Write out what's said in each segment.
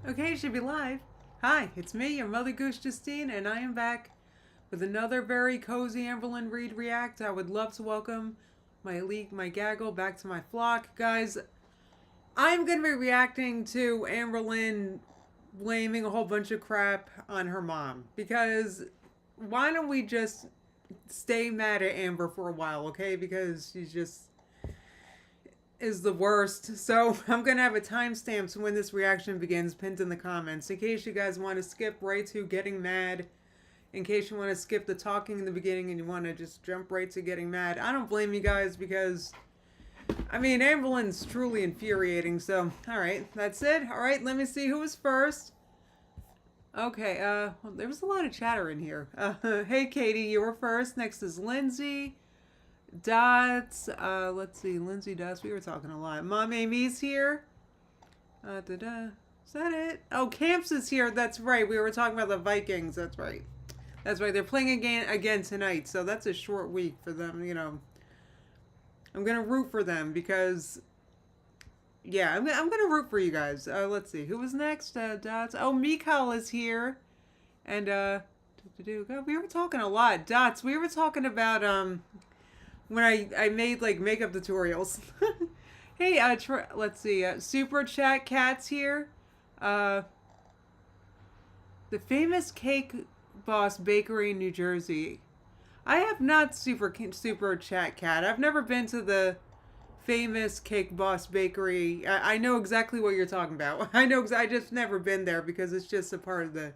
Okay, it should be live. Hi, it's me, your Mother Goose Justine, and I am back with another very cozy MamaLynn Read React. I would love to welcome my gaggle back to my flock. Guys, I'm going to be reacting to MamaLynn blaming a whole bunch of crap on her mom. Because why don't we just stay mad at Amber for a while, okay? Because she's just is the worst. So I'm gonna have a timestamp so when this reaction begins pinned in the comments in case you guys want to skip right to getting mad, in case you want to skip the talking in the beginning and you want to just jump right to getting mad. I don't blame you guys because I mean MamaLynn's truly infuriating. So alright, that's it. Alright, let me see who was first. Okay, well, there was a lot of chatter in here. Hey Katie, you were first. Next is Lindsay. Dots, let's see, Lindsay Dots, we were talking a lot. Mom Amy's here. Is that it? Oh, Camps is here, that's right. We were talking about the Vikings, that's right. That's right, they're playing again tonight, so that's a short week for them, you know. I'm gonna root for them because, yeah, I'm gonna root for you guys. Let's see, who was next? Dots, oh, Mikal is here. And, God, we were talking a lot. Dots, we were talking about, when I made like makeup tutorials. Hey, let's see, Super Chat Cat's here. The famous cake boss bakery in New Jersey. I have not Super Chat Cat. I've never been to the famous cake boss bakery. I know exactly what you're talking about. I just never been there because it's just a part of the,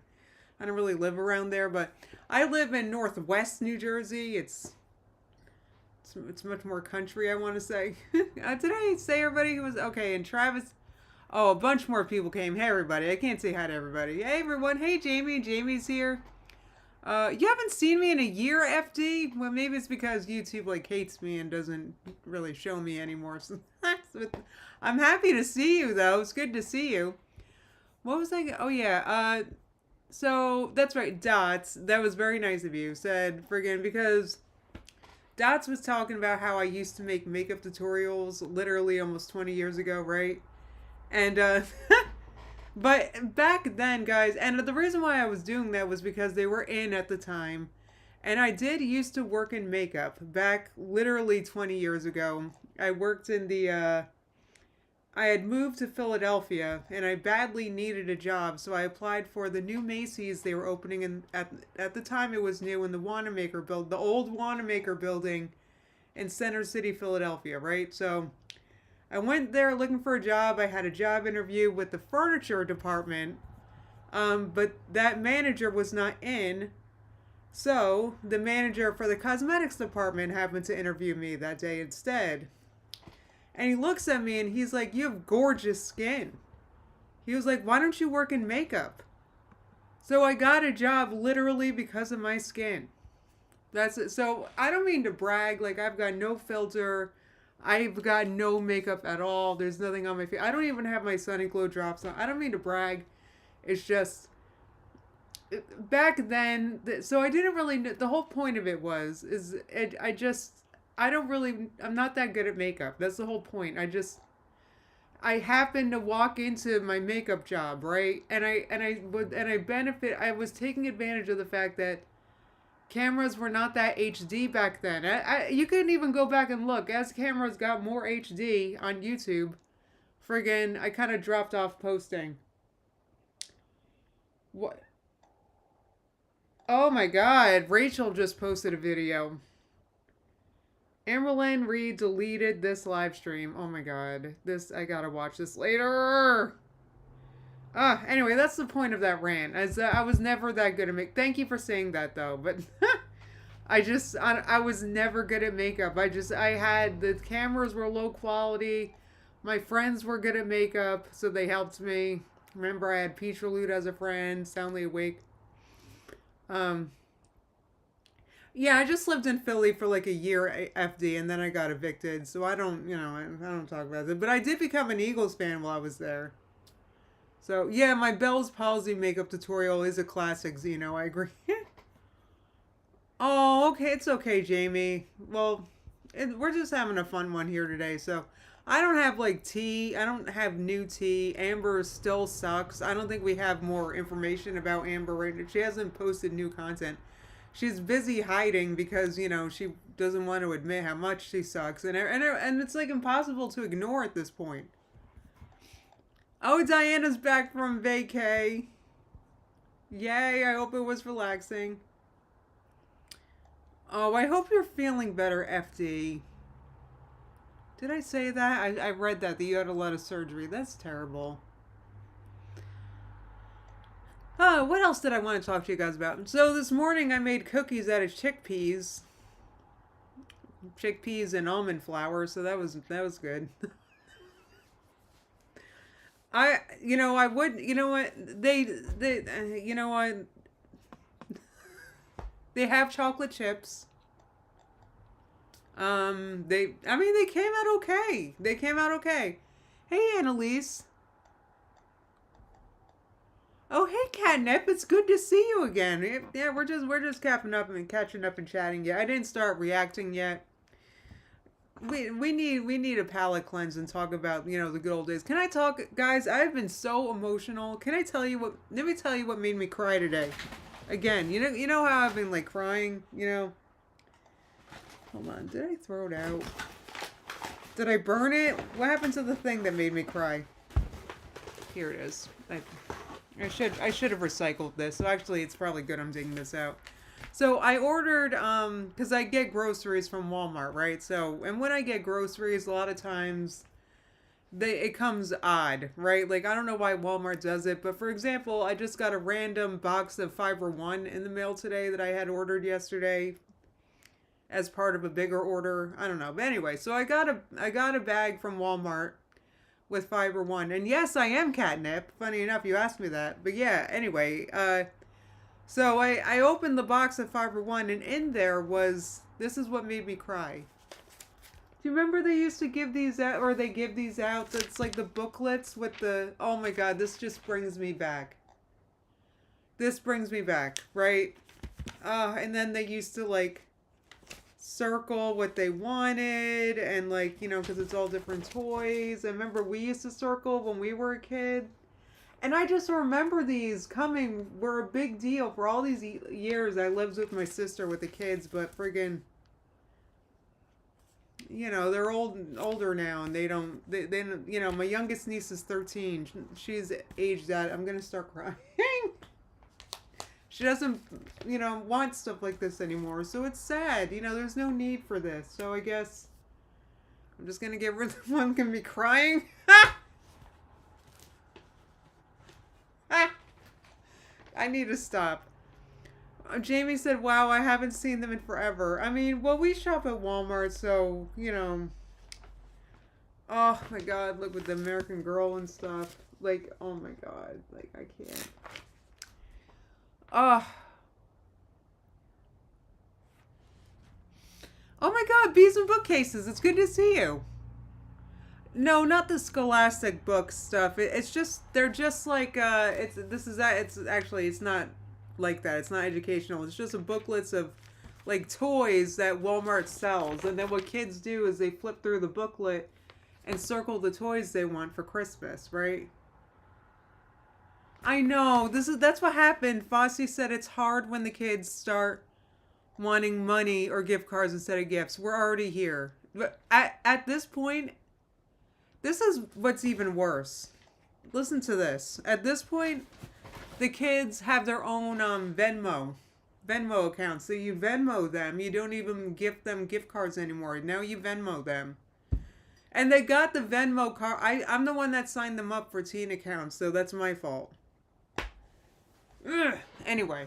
I don't really live around there, but I live in Northwest New Jersey. It's much more country, I want to say. Did I say everybody who was okay? And Travis, oh, a bunch more people came. Hey everybody, I can't say hi to everybody. Hey everyone, hey Jamie, Jamie's here. You haven't seen me in a year, FD? Well, maybe it's because YouTube like hates me and doesn't really show me anymore. So I'm happy to see you though. It's good to see you. What was I? Oh yeah. So that's right, Dots. That was very nice of you. Said friggin' because Dots was talking about how I used to make makeup tutorials literally almost 20 years ago, right? And, but back then, guys, and the reason why I was doing that was because they were in at the time. And I did used to work in makeup back literally 20 years ago. I worked in the, I had moved to Philadelphia and I badly needed a job, so I applied for the new Macy's they were opening in at the time it was new in the Wanamaker the old Wanamaker building in Center City, Philadelphia, right? So I went there looking for a job. I had a job interview with the furniture department, but that manager was not in. So the manager for the cosmetics department happened to interview me that day instead. And he looks at me and he's like, you have gorgeous skin. He was like, why don't you work in makeup? So I got a job literally because of my skin. That's it. So I don't mean to brag. Like, I've got no filter. I've got no makeup at all. There's nothing on my face. I don't even have my Sunny Glow drops on. I don't mean to brag. It's just, back then, so I didn't really know. The whole point of it was, I'm not that good at makeup. That's the whole point. I happened to walk into my makeup job, right? And I was taking advantage of the fact that cameras were not that HD back then. You couldn't even go back and look. As cameras got more HD on YouTube, friggin', I kind of dropped off posting. What? Oh my God, Rachel just posted a video. MamaLynn Reed deleted this live stream. Oh my God. I gotta watch this later. Anyway, that's the point of that rant. I was never that good at makeup. Thank you for saying that though. But I was never good at makeup. The cameras were low quality. My friends were good at makeup, so they helped me. Remember, I had Peach Relude as a friend, Soundly Awake. Yeah, I just lived in Philly for like a year, FD, and then I got evicted. So I don't talk about it. But I did become an Eagles fan while I was there. So yeah, my Bell's palsy makeup tutorial is a classic, Zeno. I agree. Oh, okay, it's okay, Jamie. Well, we're just having a fun one here today. So I don't have like tea. I don't have new tea. Amber still sucks. I don't think we have more information about Amber right now. She hasn't posted new content. She's busy hiding because, you know, she doesn't want to admit how much she sucks. And it's like impossible to ignore at this point. Oh, Diana's back from vacay. Yay, I hope it was relaxing. Oh, I hope you're feeling better, FD. Did I say that? I read that you had a lot of surgery. That's terrible. Oh, what else did I want to talk to you guys about? So this morning I made cookies out of chickpeas. Chickpeas and almond flour, so that was good. I would, you know what, you know what, they have chocolate chips. They came out okay. They came out okay. Hey, Annalise. Oh, hey, Catnip. It's good to see you again. Yeah, we're just catching up and chatting. Yeah, I didn't start reacting yet. We need a palate cleanse and talk about, you know, the good old days. Can I talk, guys? I've been so emotional. Can I tell you what? Let me tell you what made me cry today. Again, you know how I've been like crying. You know. Hold on. Did I throw it out? Did I burn it? What happened to the thing that made me cry? Here it is. I should have recycled this. So actually, it's probably good I'm digging this out. So I ordered, because I get groceries from Walmart, right? So, and when I get groceries, a lot of times, it comes odd, right? Like, I don't know why Walmart does it, but for example, I just got a random box of Fiber One in the mail today that I had ordered yesterday as part of a bigger order. I don't know. But anyway, so I got a bag from Walmart with Fiber One. And yes, I am catnip. Funny enough, you asked me that. But yeah, anyway, so I opened the box of Fiber One, and in there was, this is what made me cry. Do you remember they used to give these out, or they give these out? It's like the booklets with the, oh my God, this just brings me back. This brings me back, right? And then they used to like circle what they wanted, and like, you know, because it's all different toys. I remember we used to circle when we were a kid. And I just remember these coming were a big deal for all these years. I lived with my sister with the kids, but friggin', you know, they're older now, and they you know, my youngest niece is 13. She's aged out. I'm gonna start crying. She doesn't, you know, want stuff like this anymore. So it's sad. You know, there's no need for this. So I guess I'm just gonna get rid of one. Can be crying. I need to stop. Jamie said, wow, I haven't seen them in forever. I mean, well, we shop at Walmart, so, you know. Oh, my God. Look, with the American Girl and stuff. Like, oh, my God. Like, I can't. Oh. Oh, my God. Bees and bookcases. It's good to see you. No, not the Scholastic book stuff. It's just, they're just like, it's not like that. It's not educational. It's just booklets of like toys that Walmart sells. And then what kids do is they flip through the booklet and circle the toys they want for Christmas, right? I know. That's what happened. Fossey said it's hard when the kids start wanting money or gift cards instead of gifts. We're already here. But at this point, this is what's even worse. Listen to this. At this point, the kids have their own Venmo accounts. So you Venmo them. You don't even gift them gift cards anymore. Now you Venmo them. And they got the Venmo card. I'm the one that signed them up for teen accounts, so that's my fault. Ugh. Anyway.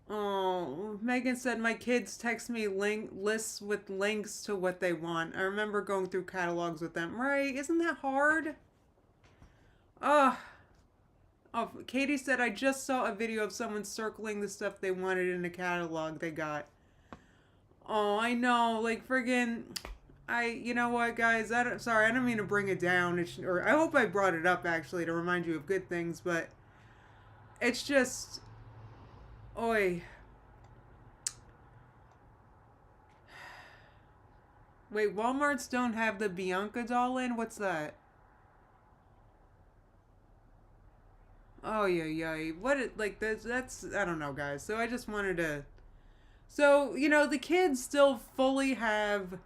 Oh, Megan said my kids text me lists with links to what they want. I remember going through catalogs with them. Right? Isn't that hard? Oh, Katie said I just saw a video of someone circling the stuff they wanted in a catalog they got. Oh, I know. Like, friggin', you know what, guys? Sorry, I don't mean to bring it down. Or I hope I brought it up, actually, to remind you of good things, but it's just... Oi. Wait, Walmarts don't have the Bianca doll in? What's that? Oh, yeah. What it, like, that's, I don't know, guys. So I just wanted to, so, you know, the kids still fully have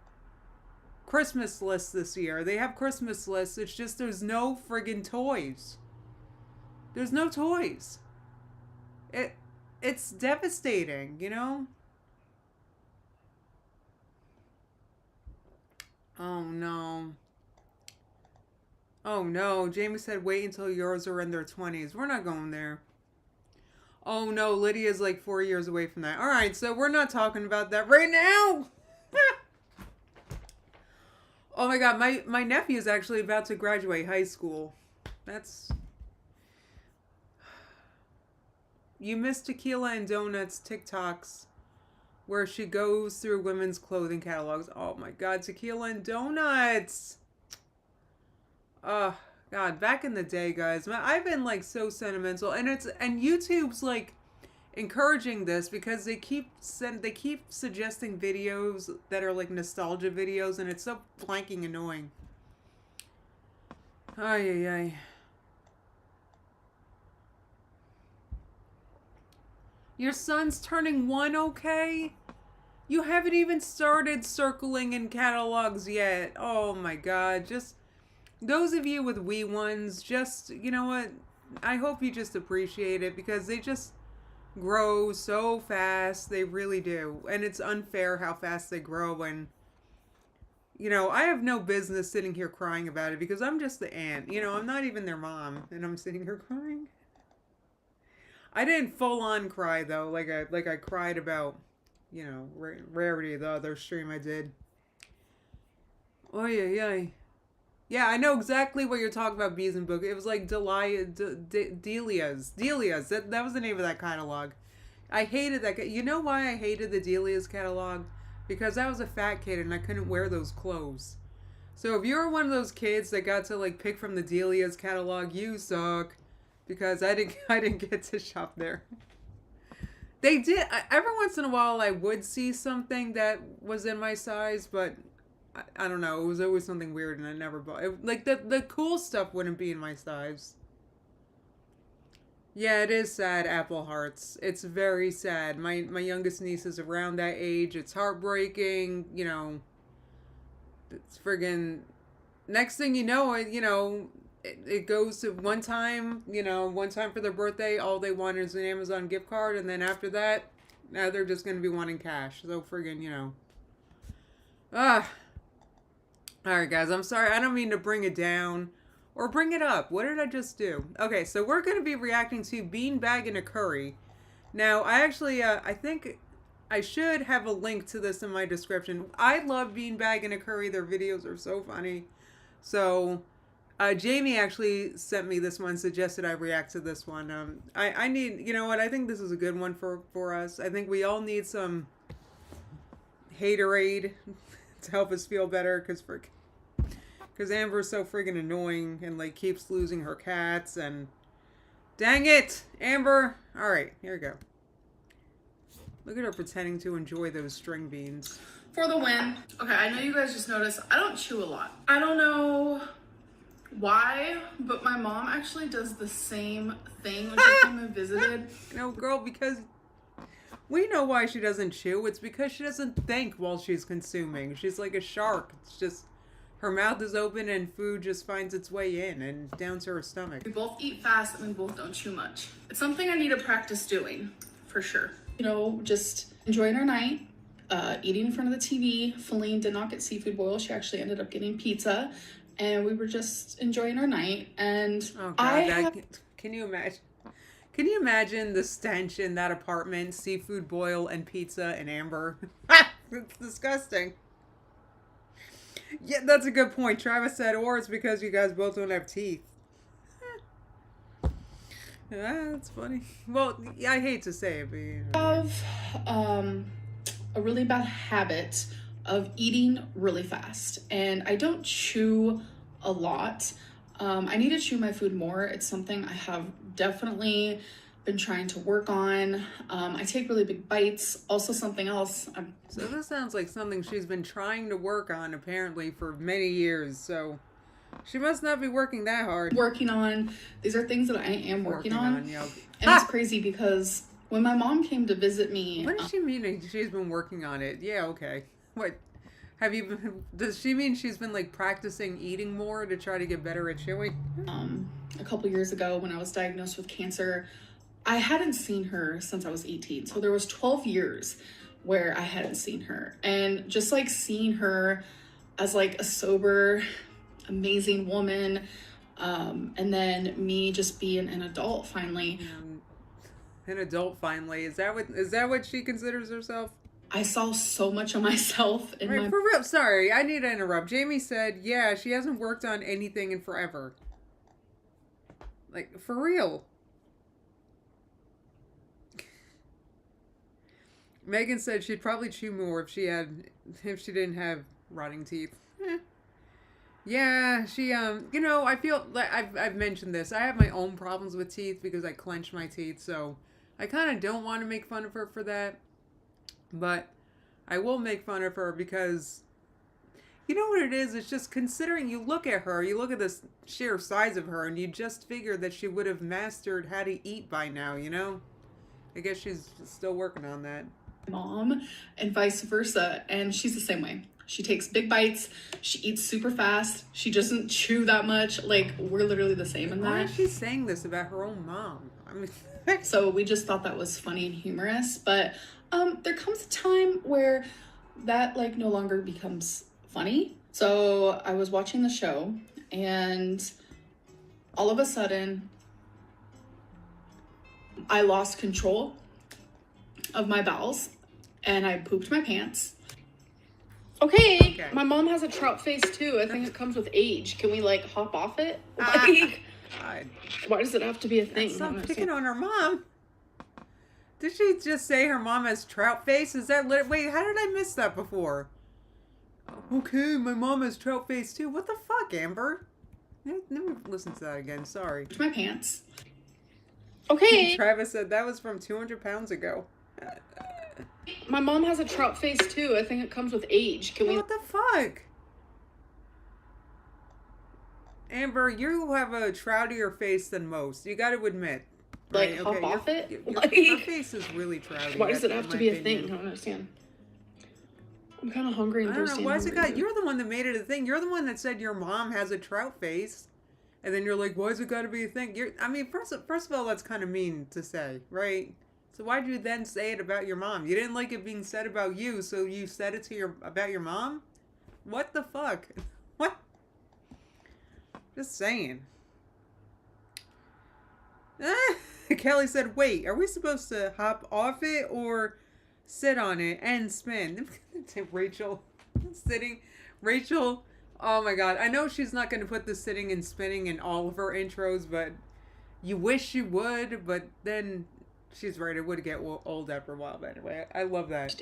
Christmas lists this year. They have Christmas lists. It's just there's no friggin' toys. There's no toys. It's devastating, you know? Oh no. Oh no. Jamie said wait until yours are in their 20s. We're not going there. Oh no, Lydia's like 4 years away from that. Alright, so we're not talking about that right now. Oh my god, my nephew is actually about to graduate high school. That's... You missed Tequila and Donuts TikToks where she goes through women's clothing catalogs. Oh my god, Tequila and Donuts! Oh god, back in the day, guys, I've been like so sentimental, and YouTube's like encouraging this because they keep suggesting videos that are like nostalgia videos, and it's so flanking annoying. Ay ay ay. Your son's turning 1, okay? You haven't even started circling in catalogs yet. Oh my god. Just, those of you with wee ones, just, you know what? I hope you just appreciate it because they just grow so fast. They really do. And it's unfair how fast they grow. And, you know, I have no business sitting here crying about it because I'm just the aunt. You know, I'm not even their mom. And I'm sitting here crying. I didn't full on cry though, like I cried about, you know, Rarity, the other stream I did. Oh yeah. Yeah, I know exactly what you're talking about, Bees and Book. It was like Delia's. That was the name of that catalog. I hated that. You know why I hated the Delia's catalog? Because I was a fat kid and I couldn't wear those clothes. So if you're one of those kids that got to like pick from the Delia's catalog, you suck. Because I didn't get to shop there. They did, every once in a while I would see something that was in my size, but I don't know, it was always something weird and I never bought it. Like the cool stuff wouldn't be in my size. Yeah, it is sad, Apple Hearts. It's very sad. My youngest niece is around that age. It's heartbreaking, you know. It's friggin', next thing you know, it goes to one time for their birthday, all they want is an Amazon gift card, and then after that, now they're just going to be wanting cash. So friggin', you know. Alright guys, I'm sorry. I don't mean to bring it down or bring it up. What did I just do? Okay, so we're going to be reacting to Beanbag in a Curry. Now, I actually, I think I should have a link to this in my description. I love Beanbag in a Curry. Their videos are so funny. So... Jamie actually sent me this one, suggested I react to this one. I need, you know what, I think this is a good one for us. I think we all need some haterade to help us feel better, because Amber's so friggin' annoying and like keeps losing her cats and dang it, Amber. Alright, here we go. Look at her pretending to enjoy those string beans. For the win. Okay, I know you guys just noticed I don't chew a lot. I don't know why, but my mom actually does the same thing when she came and visited. No, girl, because we know why she doesn't chew. It's because she doesn't think while she's consuming. She's like a shark. It's just her mouth is open and food just finds its way in and down to her stomach. We both eat fast and we both don't chew much. It's something I need to practice doing, for sure. You know, just enjoying our night, eating in front of the TV. Feline did not get seafood boil. She actually ended up getting pizza. And we were just enjoying our night, and oh God, can you imagine? Can you imagine the stench in that apartment? Seafood boil and pizza and Amber. It's disgusting. Yeah, that's a good point. Travis said, or it's because you guys both don't have teeth. That's funny. Well, I hate to say it, but you know. I have a really bad habit of eating really fast, and I don't chew a lot. I need to chew my food more. It's something I have definitely been trying to work on. I take really big bites. Also, something else. So this sounds like something she's been trying to work on apparently for many years. So she must not be working that hard. Working on. These are things that I am working on. Yeah. And it's crazy because when my mom came to visit me. What does she mean she's been working on it? Yeah, okay. What? Have you been, does she mean she's been like practicing eating more to try to get better at chewing? A couple years ago when I was diagnosed with cancer, I hadn't seen her since I was 18. So there was 12 years where I hadn't seen her. And just like seeing her as like a sober, amazing woman, and then me just being an adult finally. An adult finally. Is that what she considers herself? I saw so much of myself in my... For real, sorry, I need to interrupt. Jamie said, yeah, she hasn't worked on anything in forever. Like, for real. Megan said she'd probably chew more if she didn't have rotting teeth. Yeah, she, I feel like I've mentioned this. I have my own problems with teeth because I clench my teeth, so I kind of don't want to make fun of her for that. But I will make fun of her because, you know what it is? It's just considering you look at this sheer size of her, and you just figure that she would have mastered how to eat by now, you know? I guess she's still working on that. Mom, and vice versa, and she's the same way. She takes big bites, she eats super fast, she doesn't chew that much. Like, we're literally the same in that. Why is she saying this about her own mom? I mean... So we just thought that was funny and humorous, but there comes a time where that like no longer becomes funny. So I was watching the show and all of a sudden I lost control of my bowels and I pooped my pants. Okay. My mom has a trout face too. I think it comes with age. Can we like hop off it? Like, why does it have to be a thing? Stop picking on her mom. Did she just say her mom has trout face? Is that wait? How did I miss that before? Okay, my mom has trout face too. What the fuck, Amber? Let me listen to that again. Sorry. My pants. Okay. Travis said that was from 200 pounds ago. My mom has a trout face too. I think it comes with age. Can we? What the fuck? Amber, you have a troutier face than most. You got to admit. Like, right? Hop off it? Your face is really trouty. Why does it have to be a thing? I don't understand. I'm kind of hungry and thirsty. I don't know. Why is it got... You're the one that made it a thing. You're the one that said your mom has a trout face. And then you're like, why is it got to be a thing? I mean, first of all, that's kind of mean to say, right? So why'd you then say it about your mom? You didn't like it being said about you, so you said it about your mom? What the fuck? What? Just saying. Kelly said, wait, are we supposed to hop off it or sit on it and spin? Rachel, oh my god. I know she's not going to put the sitting and spinning in all of her intros, but you wish she would, but then she's right. It would get old after a while, but anyway, I love that.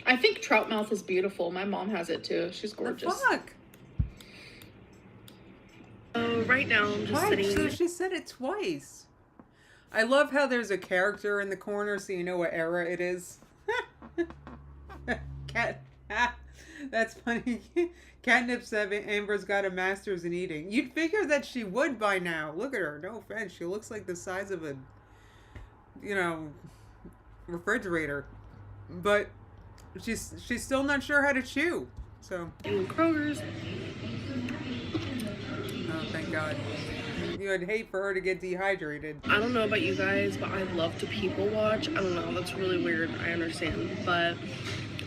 I think trout mouth is beautiful. My mom has it too. She's gorgeous. The fuck? So right now I'm just sitting. So she said it twice. I love how there's a character in the corner so you know what era it is. That's funny. Catnip said Amber's got a master's in eating. You'd figure that she would by now. Look at her. No offense. She looks like the size of a, refrigerator. But she's still not sure how to chew. So. Doing Kroger's. Oh, thank God. You'd hate for her to get dehydrated. I don't know about you guys, but I love to people watch. I don't know. That's really weird. I understand. But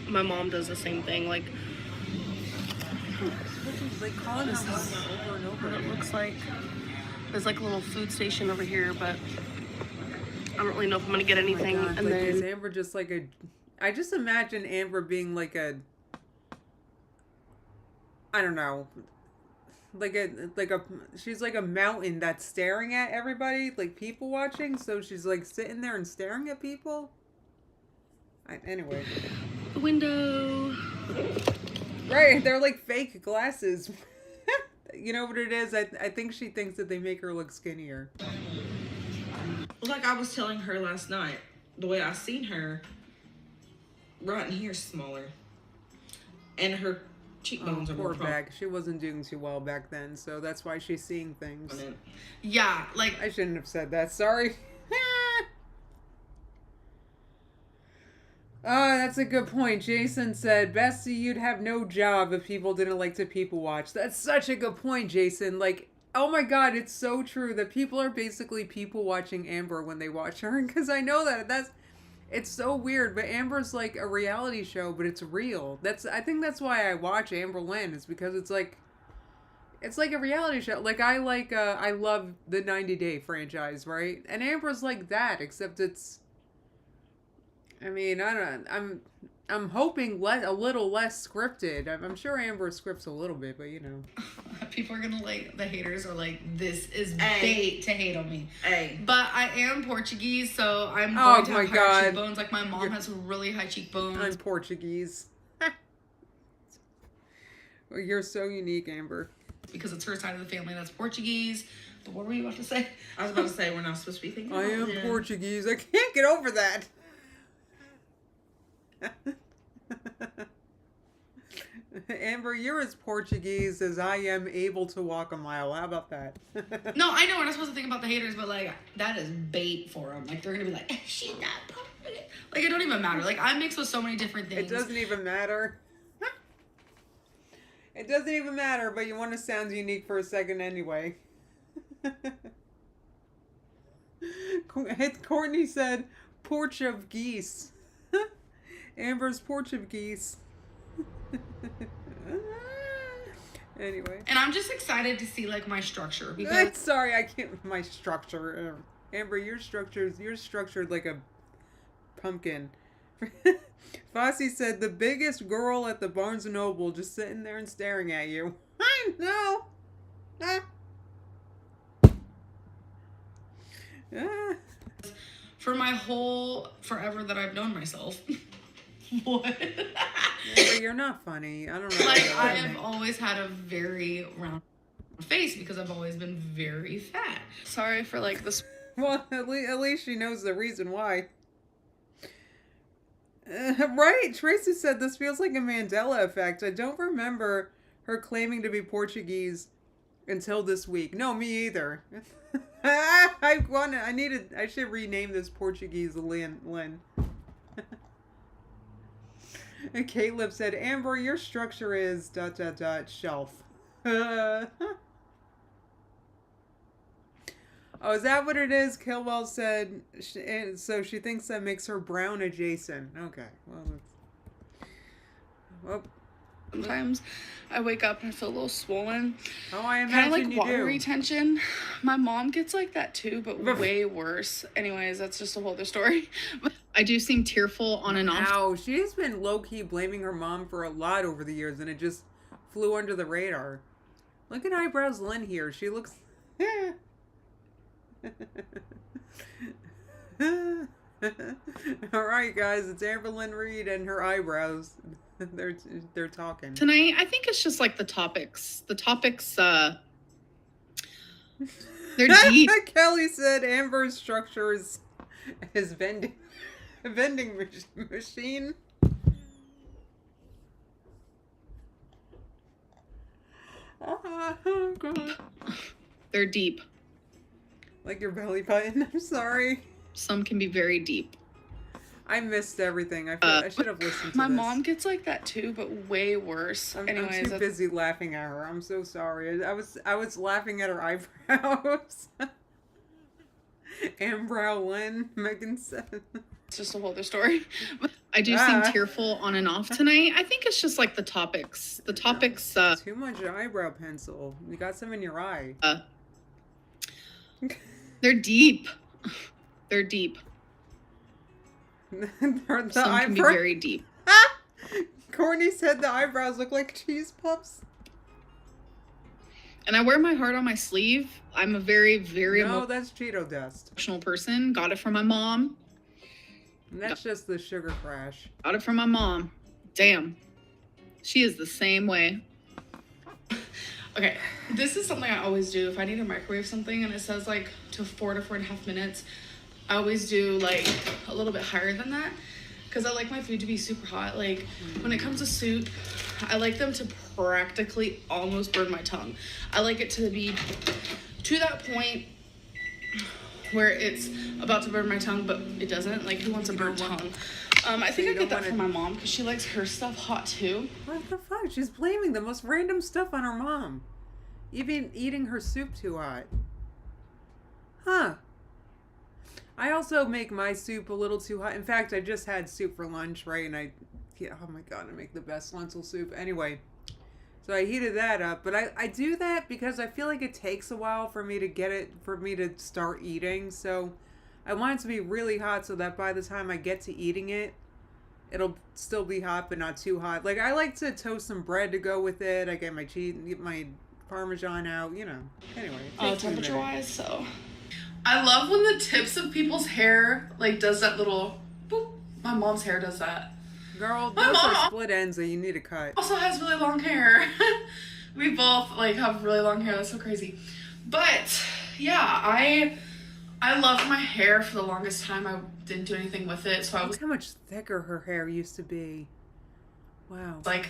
my mom does the same thing. Like calling her mom over and over. It looks like there's like a little food station over here, but I don't really know if I'm gonna get anything. Oh, and like, then is Amber just like a? I just imagine Amber being like a. I don't know. She's like a mountain that's staring at everybody, like people watching. So she's like sitting there and staring at people. Anyway. The window. Right, they're like fake glasses. You know what it is? I think she thinks that they make her look skinnier. like I was telling her last night, the way I seen her, right in here's smaller. And her cheekbones are more back. She wasn't doing too well back then, so that's why she's seeing things. Yeah, like... I shouldn't have said that. Sorry. Oh, that's a good point. Jason said, Bessie, you'd have no job if people didn't like to people watch. That's such a good point, Jason. Like, oh my god, it's so true that people are basically people watching Amber when they watch her. Because I know that. It's so weird, but Amber's like a reality show, but it's real. I think that's why I watch MamaLynn, is because it's like a reality show. Like, I love the 90 Day franchise, right? And Amber's like that, except it's, I mean, I don't, I'm hoping a little less scripted. I'm sure Amber scripts a little bit, but you know. People are gonna like, the haters are like, this is bait to hate on me. But I am Portuguese, so I'm going to have higher cheekbones. Like, my mom has really high cheekbones. I'm Portuguese. Well, you're so unique, Amber. Because it's her side of the family that's Portuguese. But what were you about to say? I was about to say, we're not supposed to be thinking I am Portuguese. I can't get over that. Amber, you're as Portuguese as I am able to walk a mile. How about that? No, I know we're not supposed to think about the haters, but like, that is bait for them. Like, they're gonna be like, she's not Portuguese. Like, it don't even matter. Like, I'm mixed with so many different things. It doesn't even matter. It doesn't even matter, but you want to sound unique for a second anyway. Courtney said, porch of geese. Amber's porch of geese. Anyway. And I'm just excited to see, like, my structure. Because sorry, I can't. My structure. Amber, you're structured like a pumpkin. Fossey said, the biggest girl at the Barnes & Noble just sitting there and staring at you. I know. For my whole forever that I've known myself. What? Amber, you're not funny. I don't know. Like, I have always had a very round face because I've always been very fat. Sorry for, like, this. Well, at least she knows the reason why. Right, Tracy said this feels like a Mandela effect. I don't remember her claiming to be Portuguese until this week. No, me either. I should rename this Portuguese Lynn. And Caleb said, Amber, your structure is ... shelf. Oh, is that what it is? Kilwell said, so she thinks that makes her brown adjacent. Okay, well. Sometimes I wake up and I feel a little swollen. Oh, I imagine kind of like you water do. retention. My mom gets like that too, but way worse. Anyways, that's just a whole other story. I do seem tearful on and off. Wow, she's been low-key blaming her mom for a lot over the years, and it just flew under the radar. Look at Eyebrows Lynn here. She looks... Alright, guys, it's Amberlynn Reed and her eyebrows. They're talking. Tonight, I think it's just like the topics. The topics, they're deep. Kelly said Amber's structure is vending machine. Oh, God. They're deep. Like your belly button. I'm sorry. Some can be very deep. I missed everything. I should have listened to my this. mom gets like that too, but way worse. I'm Anyways, too busy laughing at her. I'm so sorry. I was laughing at her eyebrows. Ambrowlyn, Megan said. It's just a whole other story. I do seem tearful on and off tonight. I think it's just like the topics. The topics. Too much eyebrow pencil. You got some in your eye. They're deep. They're deep. Some can be very deep. Courtney said the eyebrows look like cheese puffs. And I wear my heart on my sleeve. I'm a very, very No, that's Cheeto dust. emotional person. Got it from my mom. And that's just the sugar crash. Got it from my mom. Damn. She is the same way. Okay, this is something I always do. If I need to microwave something and it says like to 4 to 4.5 minutes, I always do like a little bit higher than that because I like my food to be super hot. Like when it comes to soup, I like them to practically almost burn my tongue. I like it to be to that point where it's about to burn my tongue, but it doesn't. Like, who wants a burnt tongue? I think I get that from my mom because she likes her stuff hot too. What the fuck? She's blaming the most random stuff on her mom. Even eating her soup too hot. Huh. I also make my soup a little too hot. In fact, I just had soup for lunch, right? And oh my god, I make the best lentil soup. Anyway, so I heated that up. But I do that because I feel like it takes a while for me to start eating. So I want it to be really hot so that by the time I get to eating it, it'll still be hot but not too hot. Like, I like to toast some bread to go with it. I get my cheese, get my Parmesan out, you know. Anyway. Temperature-wise, so... I love when the tips of people's hair, like, does that little boop. My mom's hair does that. Girl, those are split ends that you need to cut. Also has really long hair. We both, like, have really long hair. That's so crazy. But, yeah, I loved my hair for the longest time. I didn't do anything with it, so I was... Look how much thicker her hair used to be. Wow. Like,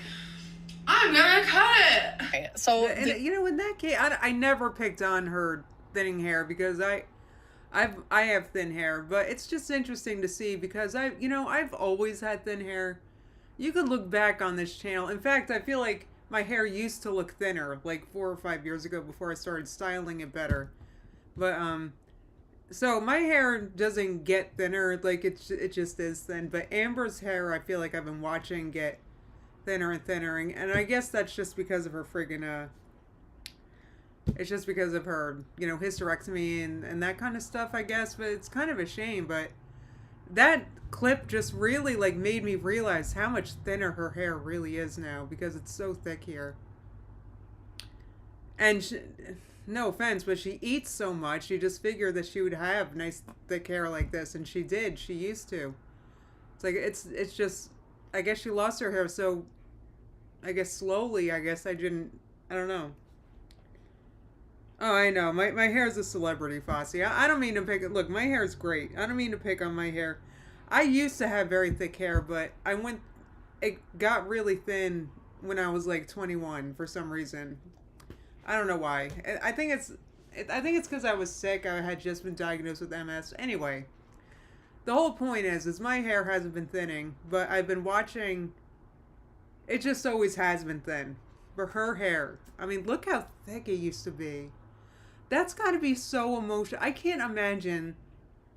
I'm gonna cut it! Okay, so... And, you know, in that case, I never picked on her thinning hair because I have thin hair, but it's just interesting to see because I've always had thin hair. You could look back on this channel. In fact, I feel like my hair used to look thinner like 4 or 5 years ago before I started styling it better. But so my hair doesn't get thinner, like it just is thin. But Amber's hair, I feel like I've been watching get thinner and thinner, and I guess that's just because of her friggin' it's just because of her, hysterectomy and that kind of stuff, I guess. But it's kind of a shame. But that clip just really, like, made me realize how much thinner her hair really is now because it's so thick here. And no offense, but she eats so much, you just figure that she would have nice thick hair like this. And she did. She used to. It's like, it's just, I guess she lost her hair. So I guess slowly, I don't know. Oh, I know. My hair's a celebrity, Fossey. I don't mean to pick it. Look, my hair's great. I don't mean to pick on my hair. I used to have very thick hair, but it got really thin when I was like 21 for some reason. I don't know why. I think it's because I was sick. I had just been diagnosed with MS. Anyway, the whole point is my hair hasn't been thinning, but I've been watching. It just always has been thin. For her hair, I mean, look how thick it used to be. That's got to be so emotional. I can't imagine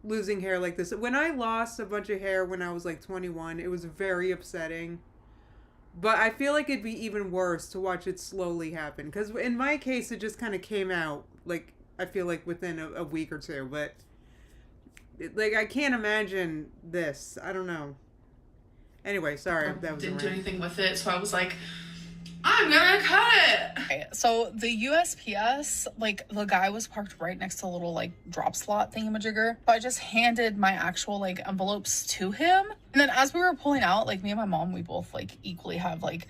losing hair like this. When I lost a bunch of hair when I was like 21, it was very upsetting. But I feel like it'd be even worse to watch it slowly happen. Because in my case, it just kind of came out, like, I feel like within a week or two. But, like, I can't imagine this. I don't know. Anyway, sorry. That was didn't do anything with it, so I was like, I'm gonna cut it. Okay, so the USPS, like, the guy was parked right next to a little, like, drop slot thingamajigger. So I just handed my actual, like, envelopes to him. And then as we were pulling out, like, me and my mom, we both, like, equally have, like,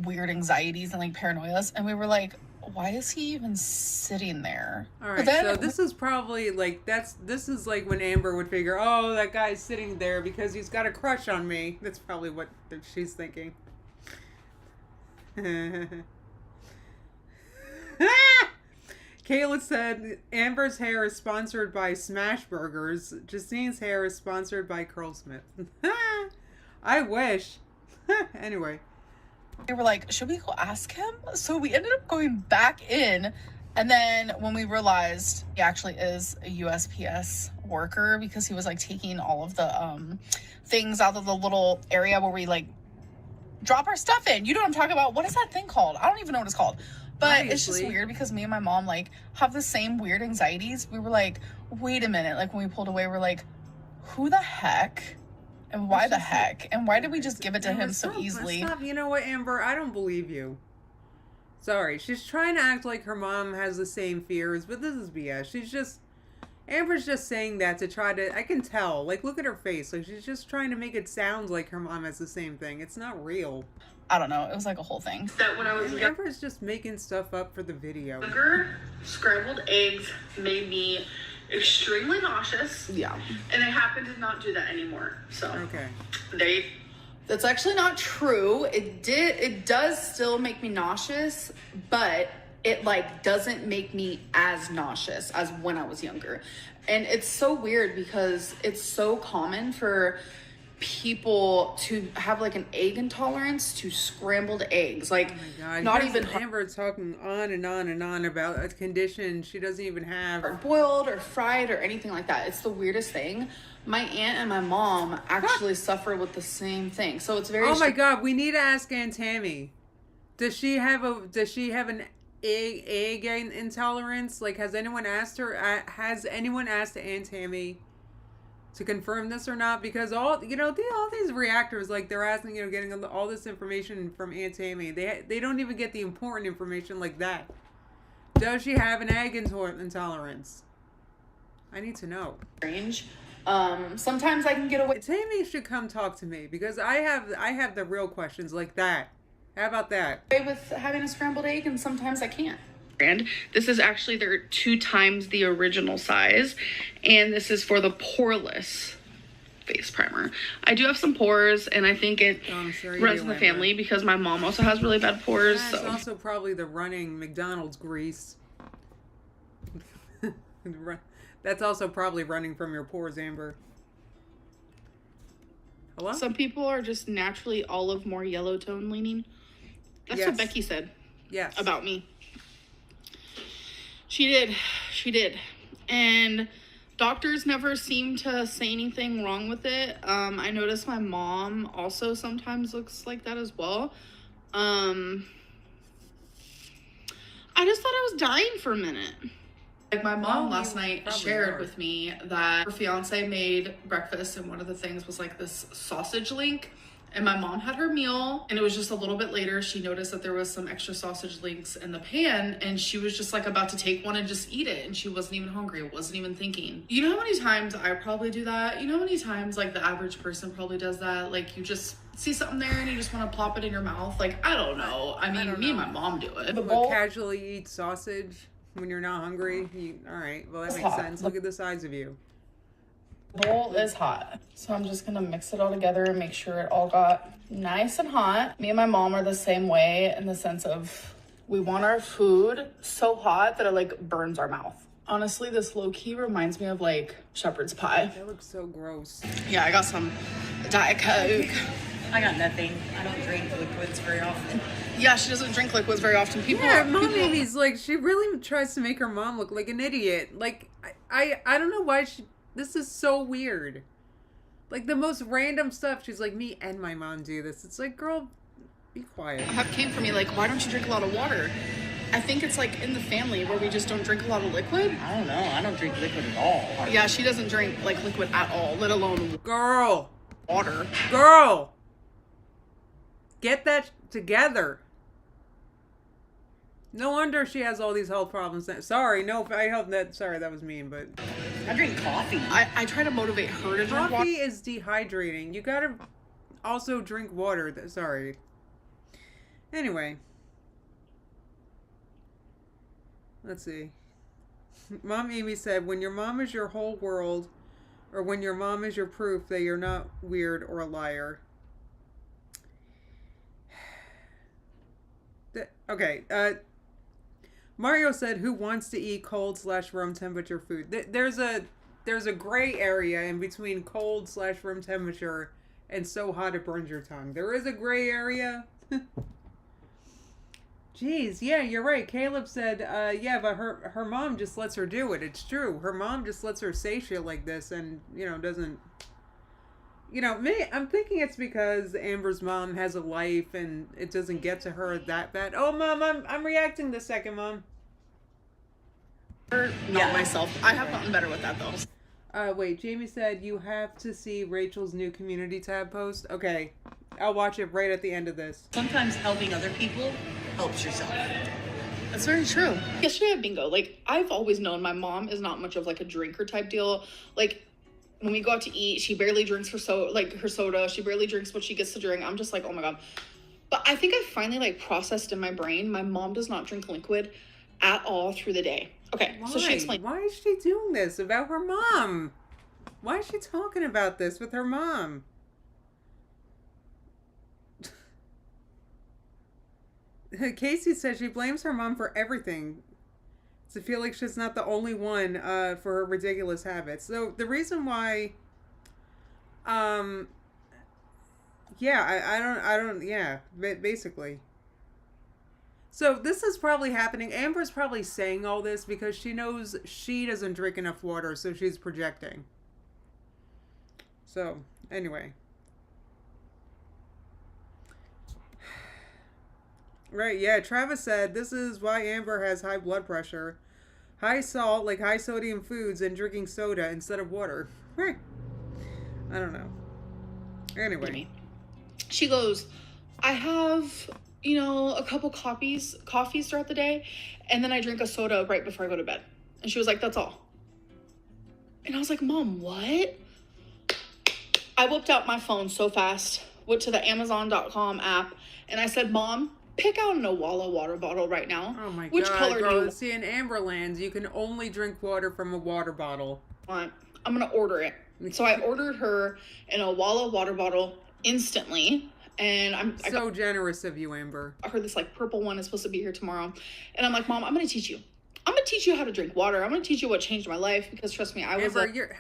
weird anxieties and, like, paranoias. And we were like, why is he even sitting there? All right, so this is probably, like, this is like when Amber would figure, oh, that guy's sitting there because he's got a crush on me. That's probably what she's thinking. Kayla said Amber's hair is sponsored by Smash Burgers. Justine's hair is sponsored by Curlsmith. I wish. Anyway. They were like, should we go ask him? So we ended up going back in. And then when we realized he actually is a USPS worker because he was like taking all of the things out of the little area where we like drop our stuff in. You know what I'm talking about? What is that thing called? I don't even know what it's called. But Obviously. It's just weird because me and my mom like have the same weird anxieties. We were like, wait a minute. Like when we pulled away, we're like, who the heck? And why the heck? And why did we just give it to him so easily? Stop. You know what, Amber? I don't believe you. Sorry. She's trying to act like her mom has the same fears, but this is BS. Amber's just saying that to try to, I can tell. Like, look at her face. Like, she's just trying to make it sound like her mom has the same thing. It's not real. I don't know. It was like a whole thing. That when I was Amber's just making stuff up for the video. younger, scrambled eggs made me extremely nauseous. Yeah. And they happen to not do that anymore. So Okay. That's actually not true. It does still make me nauseous, but it like doesn't make me as nauseous as when I was younger. And it's so weird because it's so common for people to have like an egg intolerance to scrambled eggs. Like, oh my God. not Here's even Amber talking on and on and on about a condition she doesn't even have. or boiled or fried or anything like that. It's the weirdest thing. My aunt and my mom actually suffer with the same thing. So it's very Oh my God, we need to ask Aunt Tammy. Does she have an egg intolerance? Like, has anyone asked her? Has anyone asked Aunt Tammy to confirm this or not? Because all these reactors, like, they're asking, getting all this information from Aunt Tammy. They don't even get the important information like that. Does she have an egg intolerance? I need to know. strange. Sometimes I can get away. Tammy should come talk to me because I have the real questions like that. How about that? With having a scrambled egg, and sometimes I can't. And this is actually they're 2 times the original size, and this is for the poreless face primer. I do have some pores, and I think it runs in the family because my mom also has really bad pores. Yeah, it's also probably the running McDonald's grease. That's also probably running from your pores, Amber. Hello? Some people are just naturally olive, more yellow tone leaning. That's what Becky said. Yes. About me. She did. And doctors never seem to say anything wrong with it. I noticed my mom also sometimes looks like that as well. I just thought I was dying for a minute. Like, my mom last night shared with me that her fiance made breakfast, and one of the things was like this sausage link. And my mom had her meal, and it was just a little bit later she noticed that there was some extra sausage links in the pan, and she was just like about to take one and just eat it, and she wasn't even hungry, wasn't even thinking. You know how many times I probably do that? You know how many times like the average person probably does that? Like, you just see something there and you just want to plop it in your mouth. Like, I don't know. I mean, me and my mom do it. But casually eat sausage when you're not hungry? All right, well, that makes sense. Look at the size of you. The bowl is hot, so I'm just gonna mix it all together and make sure it all got nice and hot. Me and my mom are the same way in the sense of we want our food so hot that it like burns our mouth. Honestly, this low-key reminds me of like shepherd's pie. That looks so gross. Yeah, I got some Diet Coke. I got nothing. I don't drink liquids very often. Yeah, she doesn't drink liquids very often. Mom Amy's like, she really tries to make her mom look like an idiot. Like, I don't know why this is so weird. Like, the most random stuff. She's like, me and my mom do this. It's like, girl, be quiet. Came for me like, why don't you drink a lot of water? I think it's like in the family where we just don't drink a lot of liquid. I don't know. I don't drink liquid at all. Yeah, she doesn't drink like liquid at all, let alone Girl. water. Get that together. No wonder she has all these health problems. Sorry, that was mean, but I drink coffee. I try to motivate her to drink water. Coffee is dehydrating. You gotta also drink water. Sorry. Anyway. Let's see. Mom Amy said, when your mom is your whole world, or when your mom is your proof that you're not weird or a liar. Okay, Mario said, who wants to eat cold/room temperature food? There's a gray area in between cold/room temperature and so hot it burns your tongue. There is a gray area. Jeez, yeah, you're right. Caleb said, yeah, but her mom just lets her do it. It's true. Her mom just lets her say shit like this and, doesn't... I'm thinking it's because Amber's mom has a life and it doesn't get to her that bad. Oh, Mom, I'm reacting this second, Mom. Not myself. I have gotten better with that, though. Wait, Jamie said you have to see Rachel's new community tab post. Okay, I'll watch it right at the end of this. Sometimes helping other people helps yourself. That's very true. Yesterday at bingo, like, I've always known my mom is not much of like a drinker type deal. Like, when we go out to eat, she barely drinks her soda. She barely drinks what she gets to drink. I'm just like, oh my God. But I think I finally like processed in my brain, my mom does not drink liquid at all through the day. Okay, Why? so she explained. Why is she doing this about her mom? Why is she talking about this with her mom? Casey says she blames her mom for everything. To feel like she's not the only one for her ridiculous habits. So the reason why, yeah, I don't, yeah, basically. So this is probably happening. Amber's probably saying all this because she knows she doesn't drink enough water, so she's projecting. So, anyway. Right, yeah, Travis said this is why Amber has high blood pressure. High salt, like high sodium foods, and drinking soda instead of water. Right. I don't know. Anyway. She goes, I have, you know, a couple coffees throughout the day, and then I drink a soda right before I go to bed. And she was like, that's all. And I was like, Mom, what? I whipped out my phone so fast, went to the Amazon.com app, and I said, Mom, pick out an Owala water bottle right now. Oh my Which God, color girl. do you See, in Amberlands, you can only drink water from a water bottle. want? I'm going to order it. So I ordered her an Owala water bottle instantly. And I got generous of you, Amber. I heard this like purple one is supposed to be here tomorrow. And I'm like, Mom, I'm going to teach you. I'm going to teach you how to drink water. I'm going to teach you what changed my life because trust me, I was Amber, you're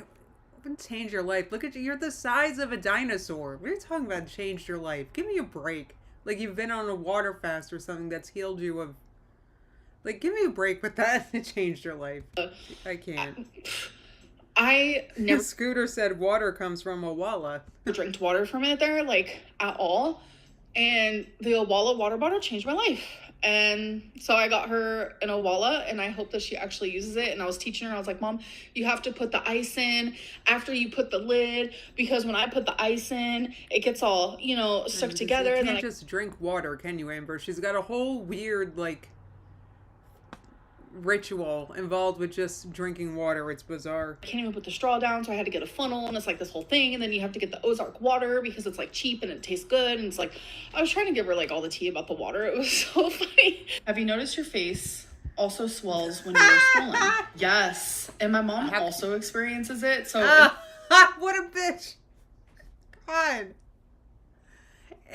gonna change your life. Look at you. You're the size of a dinosaur. What are you talking about changed your life? Give me a break. Like you've been on a water fast or something that's healed you of. Like, give me a break with that. It changed your life. I can't. I never Scooter said water comes from Owala. drank water for a minute there, like at all. And the Owala water bottle changed my life. And so I got her an Owala and I hope that she actually uses it. And I was teaching her, I was like, Mom, you have to put the ice in after you put the lid, because when I put the ice in, it gets all, you know, stuck together. You And can't then just drink water, can you, Amber? She's got a whole weird, like, ritual involved with just drinking water. It's bizarre. I can't even put the straw down, so I had to get a funnel, and it's like this whole thing, and then you have to get the Ozark water because it's like cheap and it tastes good, and it's like, I was trying to give her like all the tea about the water. It was so funny. Have you noticed your face also swells when you're swollen? Yes. And my mom also experiences it, so what a bitch. God.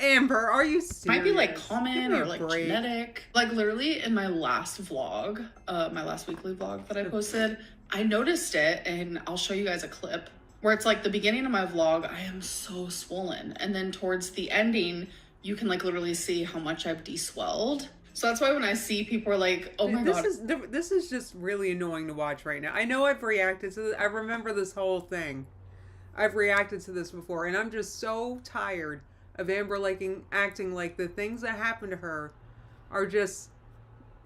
Amber, are you serious? might be like common Give me or a like break. genetic. Like literally in my last vlog, my last weekly vlog that I posted, I noticed it, and I'll show you guys a clip where it's like the beginning of my vlog, I am so swollen, and then towards the ending, you can like literally see how much I've deswelled. So that's why when I see people are like, oh my God. This is just really annoying to watch right now. I know I've reacted to this. I remember this whole thing. I've reacted to this before, and I'm just so tired of Amber acting like the things that happen to her are just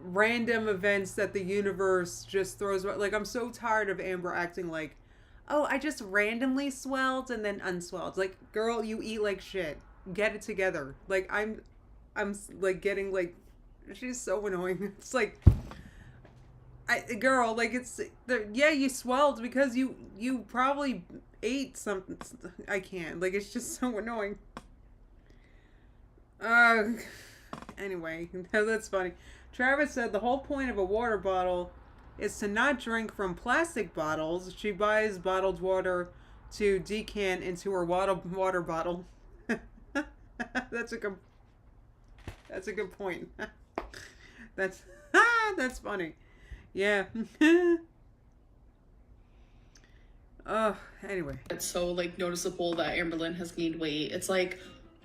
random events that the universe just throws. Like, I'm so tired of Amber acting like, oh, I just randomly swelled and then unswelled. Like, girl, you eat like shit. Get it together. Like, I'm like getting like, she's so annoying. It's like, girl, like yeah, you swelled because you probably ate something. I can't. Like, it's just so annoying. Anyway, that's funny. Travis said the whole point of a water bottle is to not drink from plastic bottles. She buys bottled water to decant into her water bottle. That's a good point. That's funny. Yeah. Anyway. It's so like noticeable that MamaLynn has gained weight. It's like,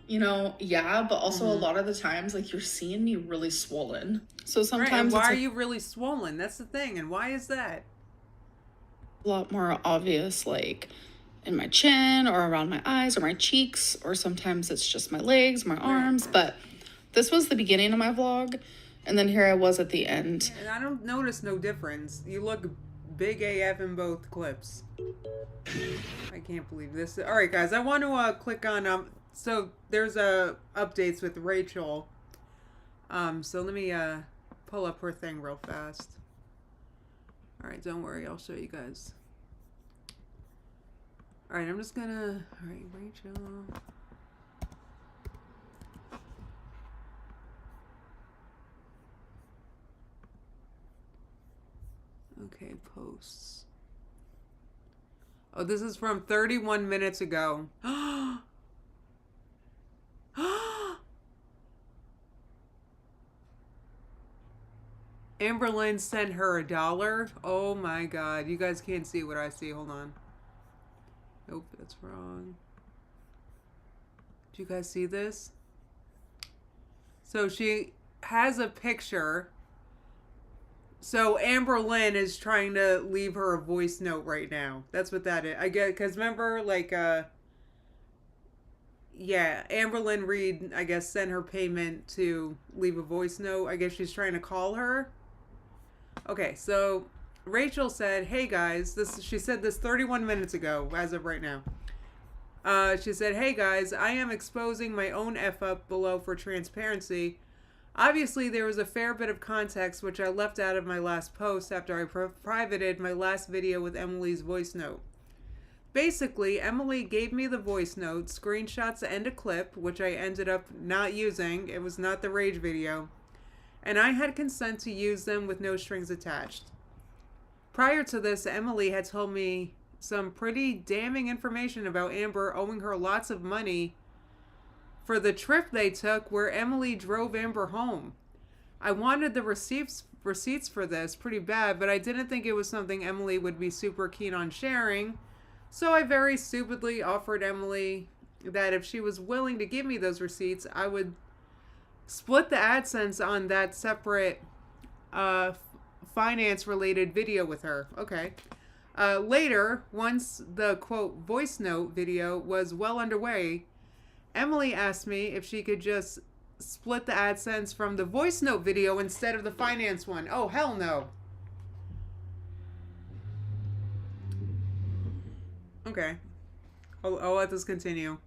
you know, yeah, but also a lot of the times, like, you're seeing me really swollen. So sometimes right, and why it's are like you really swollen? That's the thing. And why is that? a lot more obvious, like in my chin or around my eyes or my cheeks, or sometimes it's just my legs, my arms. But this was the beginning of my vlog, and then here I was at the end. And I don't notice no difference. You look big AF in both clips. I can't believe this. All right, guys, I want to click on so there's updates with Rachel. So let me pull up her thing real fast. All right, don't worry, I'll show you guys. All right, I'm just gonna. All right, Rachel. Okay, posts. Oh, this is from 31 minutes ago. MamaLynn sent her $1. Oh my god. You guys can't see what I see. Hold on. Nope, that's wrong. Do you guys see this? So she has a picture. So MamaLynn is trying to leave her a voice note right now. That's what that is. I get, because remember, like, yeah, MamaLynn Reed, I guess, sent her payment to leave a voice note. I guess she's trying to call her. Okay, so Rachel said, hey guys, she said this 31 minutes ago, as of right now. She said, hey guys, I am exposing my own F up below for transparency. Obviously, there was a fair bit of context which I left out of my last post after I privated my last video with Emily's voice note. Basically, Emily gave me the voice note, screenshots and a clip, which I ended up not using. It was not the rage video. And I had consent to use them with no strings attached. Prior to this, Emily had told me some pretty damning information about Amber owing her lots of money for the trip they took where Emily drove Amber home. I wanted the receipts for this pretty bad, but I didn't think it was something Emily would be super keen on sharing. So I very stupidly offered Emily that if she was willing to give me those receipts, I would split the AdSense on that separate finance-related video with her. Okay. Later, once the, quote, voice note video was well underway, Emily asked me if she could just split the AdSense from the voice note video instead of the finance one. Oh, hell no. Okay. I'll let this continue.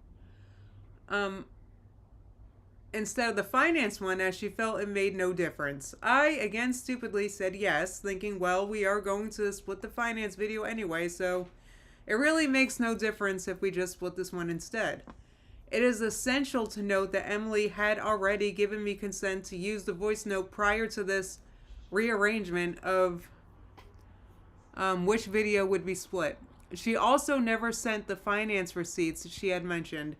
Instead of the finance one, as she felt it made no difference. I, again, stupidly said yes, thinking, well, we are going to split the finance video anyway, so it really makes no difference if we just split this one instead. It is essential to note that Emily had already given me consent to use the voice note prior to this rearrangement of which video would be split. She also never sent the finance receipts she had mentioned.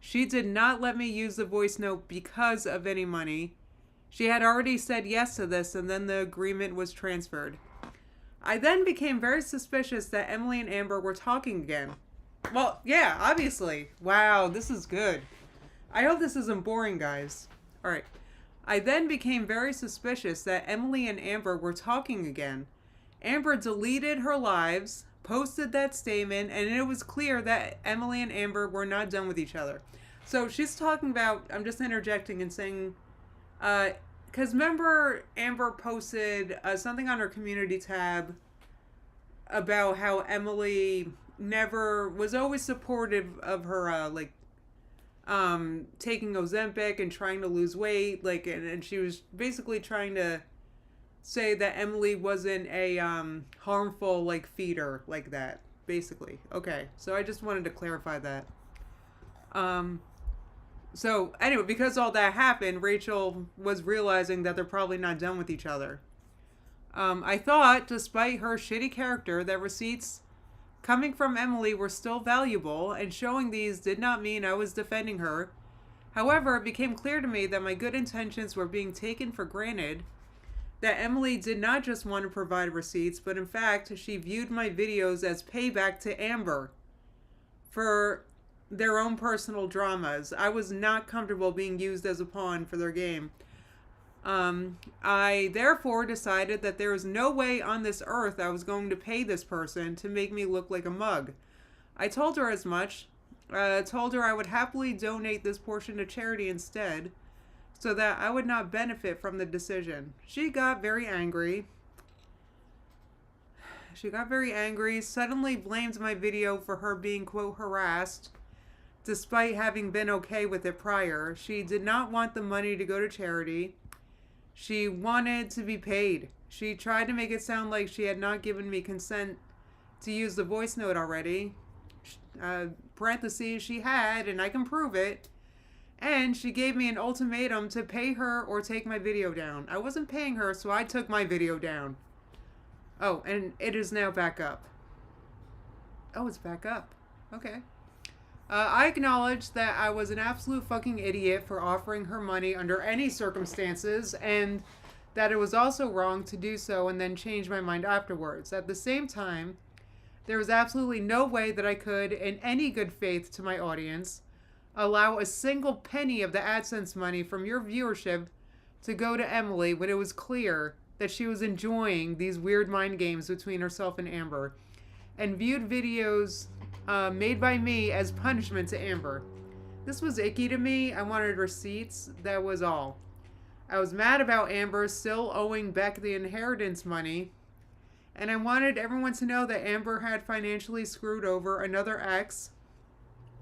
She did not let me use the voice note because of any money. She had already said yes to this, and then the agreement was transferred. I then became very suspicious that Emily and Amber were talking again. Well, yeah, obviously. Wow, this is good. I hope this isn't boring, guys. Alright. I then became very suspicious that Emily and Amber were talking again. Amber deleted her lives, posted that statement, and it was clear that Emily and Amber were not done with each other. So she's talking about, I'm just interjecting and saying, because remember Amber posted something on her community tab about how Emily never was always supportive of her taking Ozempic and trying to lose weight, like, and she was basically trying to say that Emily wasn't a harmful like feeder like that, basically. Okay, so I just wanted to clarify that. So anyway, because all that happened, Rachel was realizing that they're probably not done with each other. I thought, despite her shitty character, that receipts coming from Emily were still valuable, and showing these did not mean I was defending her. However, it became clear to me that my good intentions were being taken for granted, that Emily did not just want to provide receipts, but in fact, she viewed my videos as payback to Amber for their own personal dramas. I was not comfortable being used as a pawn for their game. I therefore decided that there was no way on this earth I was going to pay this person to make me look like a mug. I told her as much. Told her I would happily donate this portion to charity instead, so that I would not benefit from the decision. She got very angry. Suddenly blamed my video for her being, quote, harassed, despite having been okay with it prior. She did not want the money to go to charity. She wanted to be paid. She tried to make it sound like she had not given me consent to use the voice note already. Parentheses, she had, and I can prove it. And she gave me an ultimatum to pay her or take my video down. I wasn't paying her, so I took my video down. Oh, and it is now back up. Oh, it's back up. Okay. I acknowledge that I was an absolute fucking idiot for offering her money under any circumstances, and that it was also wrong to do so and then change my mind afterwards. At the same time, there was absolutely no way that I could, in any good faith to my audience, allow a single penny of the AdSense money from your viewership to go to Emily when it was clear that she was enjoying these weird mind games between herself and Amber, and viewed videos made by me as punishment to Amber. This was icky to me. I wanted receipts. That was all. I was mad about Amber still owing Beck the inheritance money, and I wanted everyone to know that Amber had financially screwed over another ex,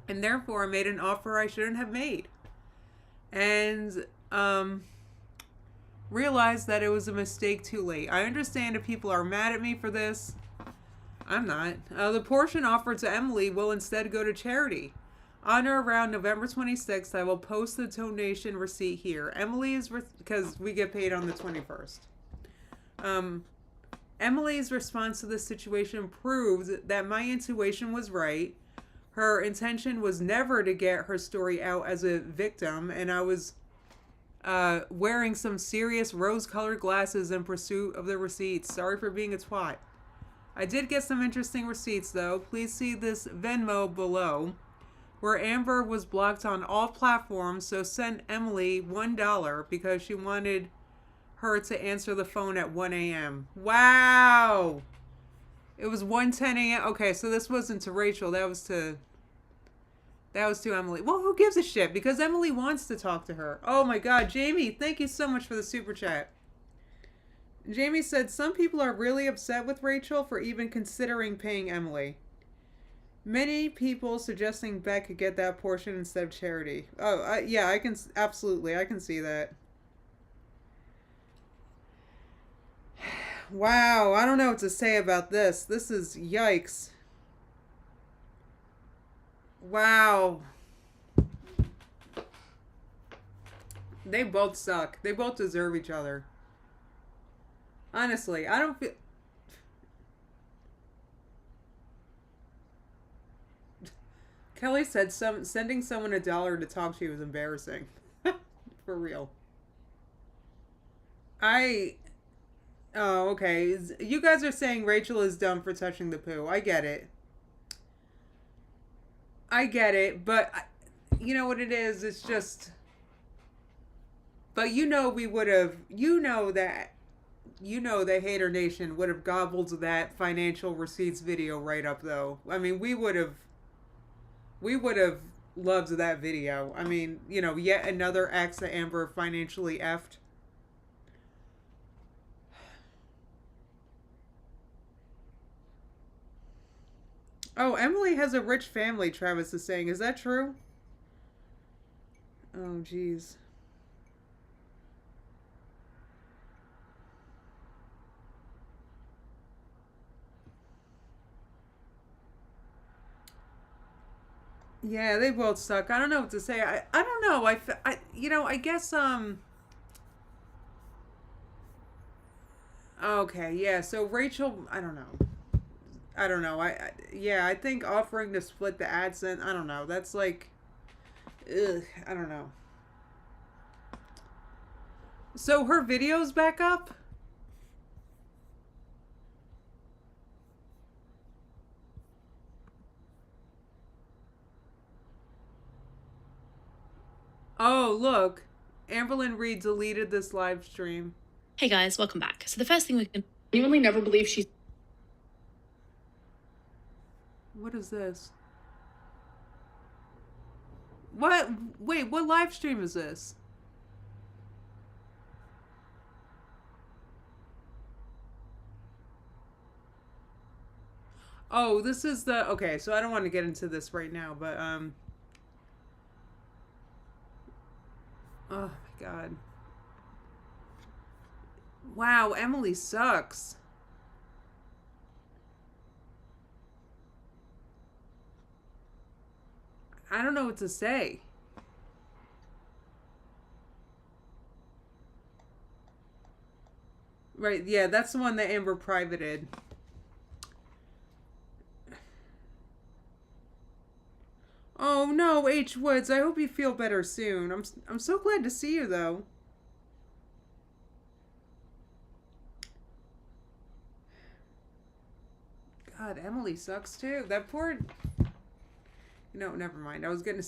and therefore made an offer I shouldn't have made. And realized that it was a mistake too late. I understand if people are mad at me for this. I'm not. The portion offered to Emily will instead go to charity. On or around November 26th, I will post the donation receipt here. Emily's, because we get paid on the 21st. Emily's response to this situation proved that my intuition was right. Her intention was never to get her story out as a victim, and I was wearing some serious rose-colored glasses in pursuit of the receipts. Sorry for being a twat. I did get some interesting receipts, though. Please see this Venmo below, where Amber was blocked on all platforms, so sent Emily $1 because she wanted her to answer the phone at 1 a.m. Wow! It was 1:10 a.m. Okay, so this wasn't to Rachel. That was to Emily. Well, who gives a shit? Because Emily wants to talk to her. Oh my God, Jamie, thank you so much for the super chat. Jamie said, some people are really upset with Rachel for even considering paying Emily. Many people suggesting Beck could get that portion instead of charity. Oh, yeah, I can see that. Wow, I don't know what to say about this. This is yikes. Wow. They both suck. They both deserve each other. Honestly, I don't feel... Kelly said sending someone $1 to talk to you was embarrassing. For real. Oh, okay. You guys are saying Rachel is dumb for touching the poo. I get it. But you know what it is? It's just... But we would have... that Hater Nation would have gobbled that financial receipts video right up, though. I mean, we would have loved that video. I mean, yet another ex that Amber financially effed. Oh, Emily has a rich family, Travis is saying. Is that true? Oh, jeez. Yeah, they both suck. I don't know what to say. I don't know. I guess, okay, yeah, so Rachel, I don't know. I think offering to split the AdSense, I don't know. That's like, ugh, I don't know. So her video's back up? Oh, look. MamaLynn Reed deleted this live stream. Hey guys, welcome back. So the first thing we can... Genuinely never believe she's... What is this? What? Wait, what live stream is this? Oh, this is the... Okay, so I don't want to get into this right now, but, oh my God. Wow, Emily sucks. I don't know what to say. Right, yeah, that's the one that Amber privated. Oh no, H. Woods, I hope you feel better soon. I'm so glad to see you, though. God, Emily sucks, too. That poor... No, never mind. I was gonna...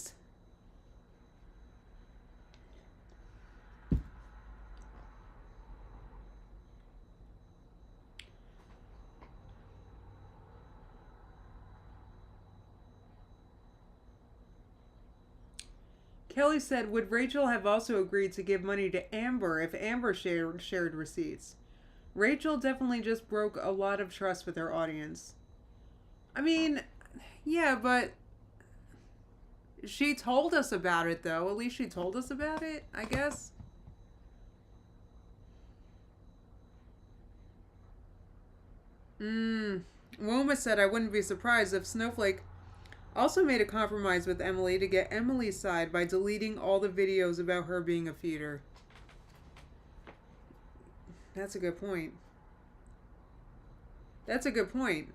Kelly said, would Rachel have also agreed to give money to Amber if Amber shared receipts? Rachel definitely just broke a lot of trust with her audience. I mean, yeah, but she told us about it, though. At least she told us about it, I guess. Woma said, I wouldn't be surprised if Snowflake also made a compromise with Emily to get Emily's side by deleting all the videos about her being a feeder. That's a good point. That's a good point.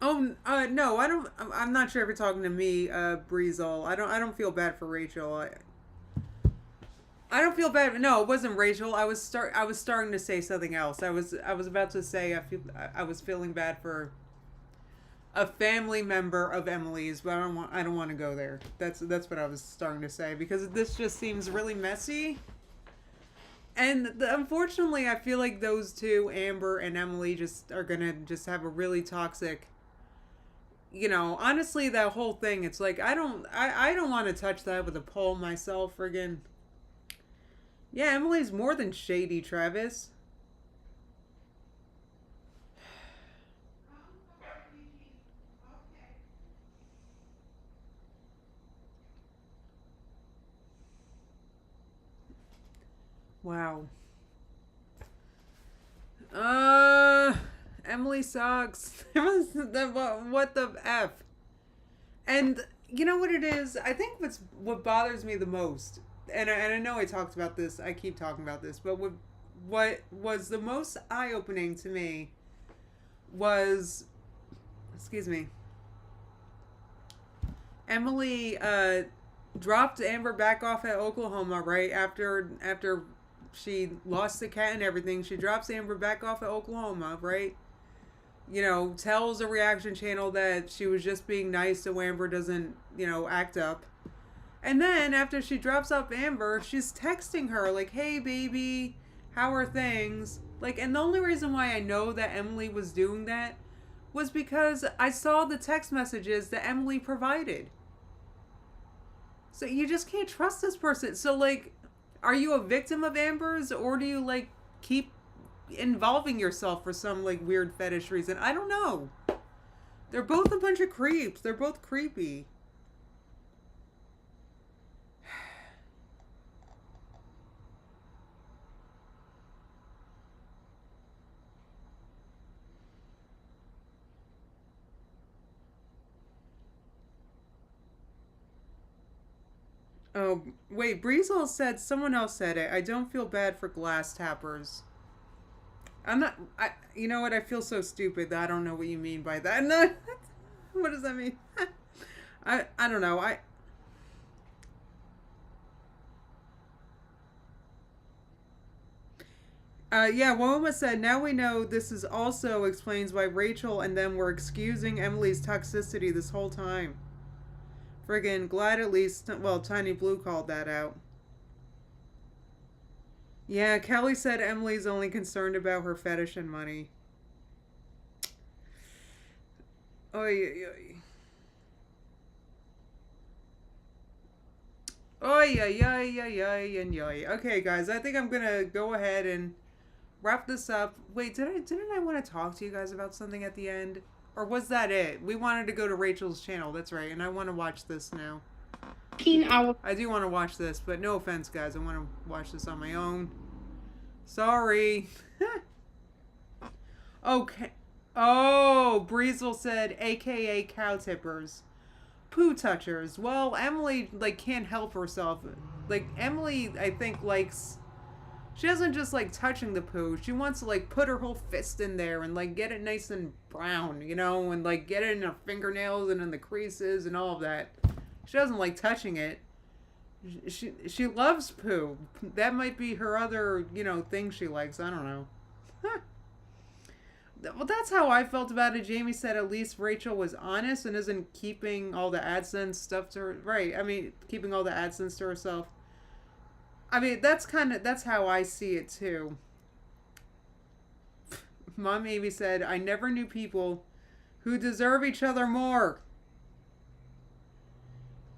Oh, no, I don't. I'm not sure if you're talking to me, Breezel. I don't feel bad for Rachel. I don't feel bad. No, it wasn't Rachel. I was starting to say something else. I was about to say I was feeling bad for a family member of Emily's, but I don't want to go there. That's what I was starting to say, because this just seems really messy. And unfortunately, I feel like those two, Amber and Emily, just are gonna just have a really toxic. You know, honestly, that whole thing. It's like I don't want to touch that with a pole myself. Friggin'. Yeah, Emily's more than shady, Travis. Wow. Emily sucks. What the F? And you know what it is? I think what bothers me the most, and I know I talked about this, I keep talking about this, but what was the most eye-opening to me was, excuse me, Emily dropped Amber back off at Oklahoma, right? After she lost the cat and everything, she drops Amber back off at Oklahoma, right? You know, tells a reaction channel that she was just being nice so Amber doesn't, you know, act up. And then after she drops off Amber, she's texting her like, hey baby, how are things? Like, and the only reason why I know that Emily was doing that was because I saw the text messages that Emily provided. So you just can't trust this person. So like, are you a victim of Amber's, or do you like keep involving yourself for some like weird fetish reason? I don't know. They're both a bunch of creeps. They're both creepy. Oh, wait, Breezel said, someone else said it. I don't feel bad for glass tappers. I'm not, you know what, I feel so stupid that I don't know what you mean by that. No, what does that mean? I don't know, yeah, Woma said, now we know this is also explains why Rachel and them were excusing Emily's toxicity this whole time. Friggin' glad at least, well, Tiny Blue called that out. Yeah, Kelly said Emily's only concerned about her fetish and money. Oy, oy, oy. Oy, oy, oy, oy, oy, and yoy. Okay, guys, I think I'm gonna go ahead and wrap this up. Wait, didn't I want to talk to you guys about something at the end? Or was that it? We wanted to go to Rachel's channel, that's right, and I want to watch this now. I do want to watch this, but no offense, guys. I want to watch this on my own. Sorry. Okay. Oh, Breezel said, AKA cow tippers. poo touchers. Well, Emily, like, can't help herself. Like, Emily, I think, likes... She doesn't just like touching the poo. She wants to like put her whole fist in there and like get it nice and brown, you know, and like get it in her fingernails and in the creases and all of that. She doesn't like touching it. She loves poo. That might be her other, you know, thing she likes. I don't know. Well, that's how I felt about it. Jamie said at least Rachel was honest and isn't keeping all the AdSense stuff to her. Right. I mean, keeping all the AdSense to herself. I mean, that's how I see it too. Mom Amy said, I never knew people who deserve each other more.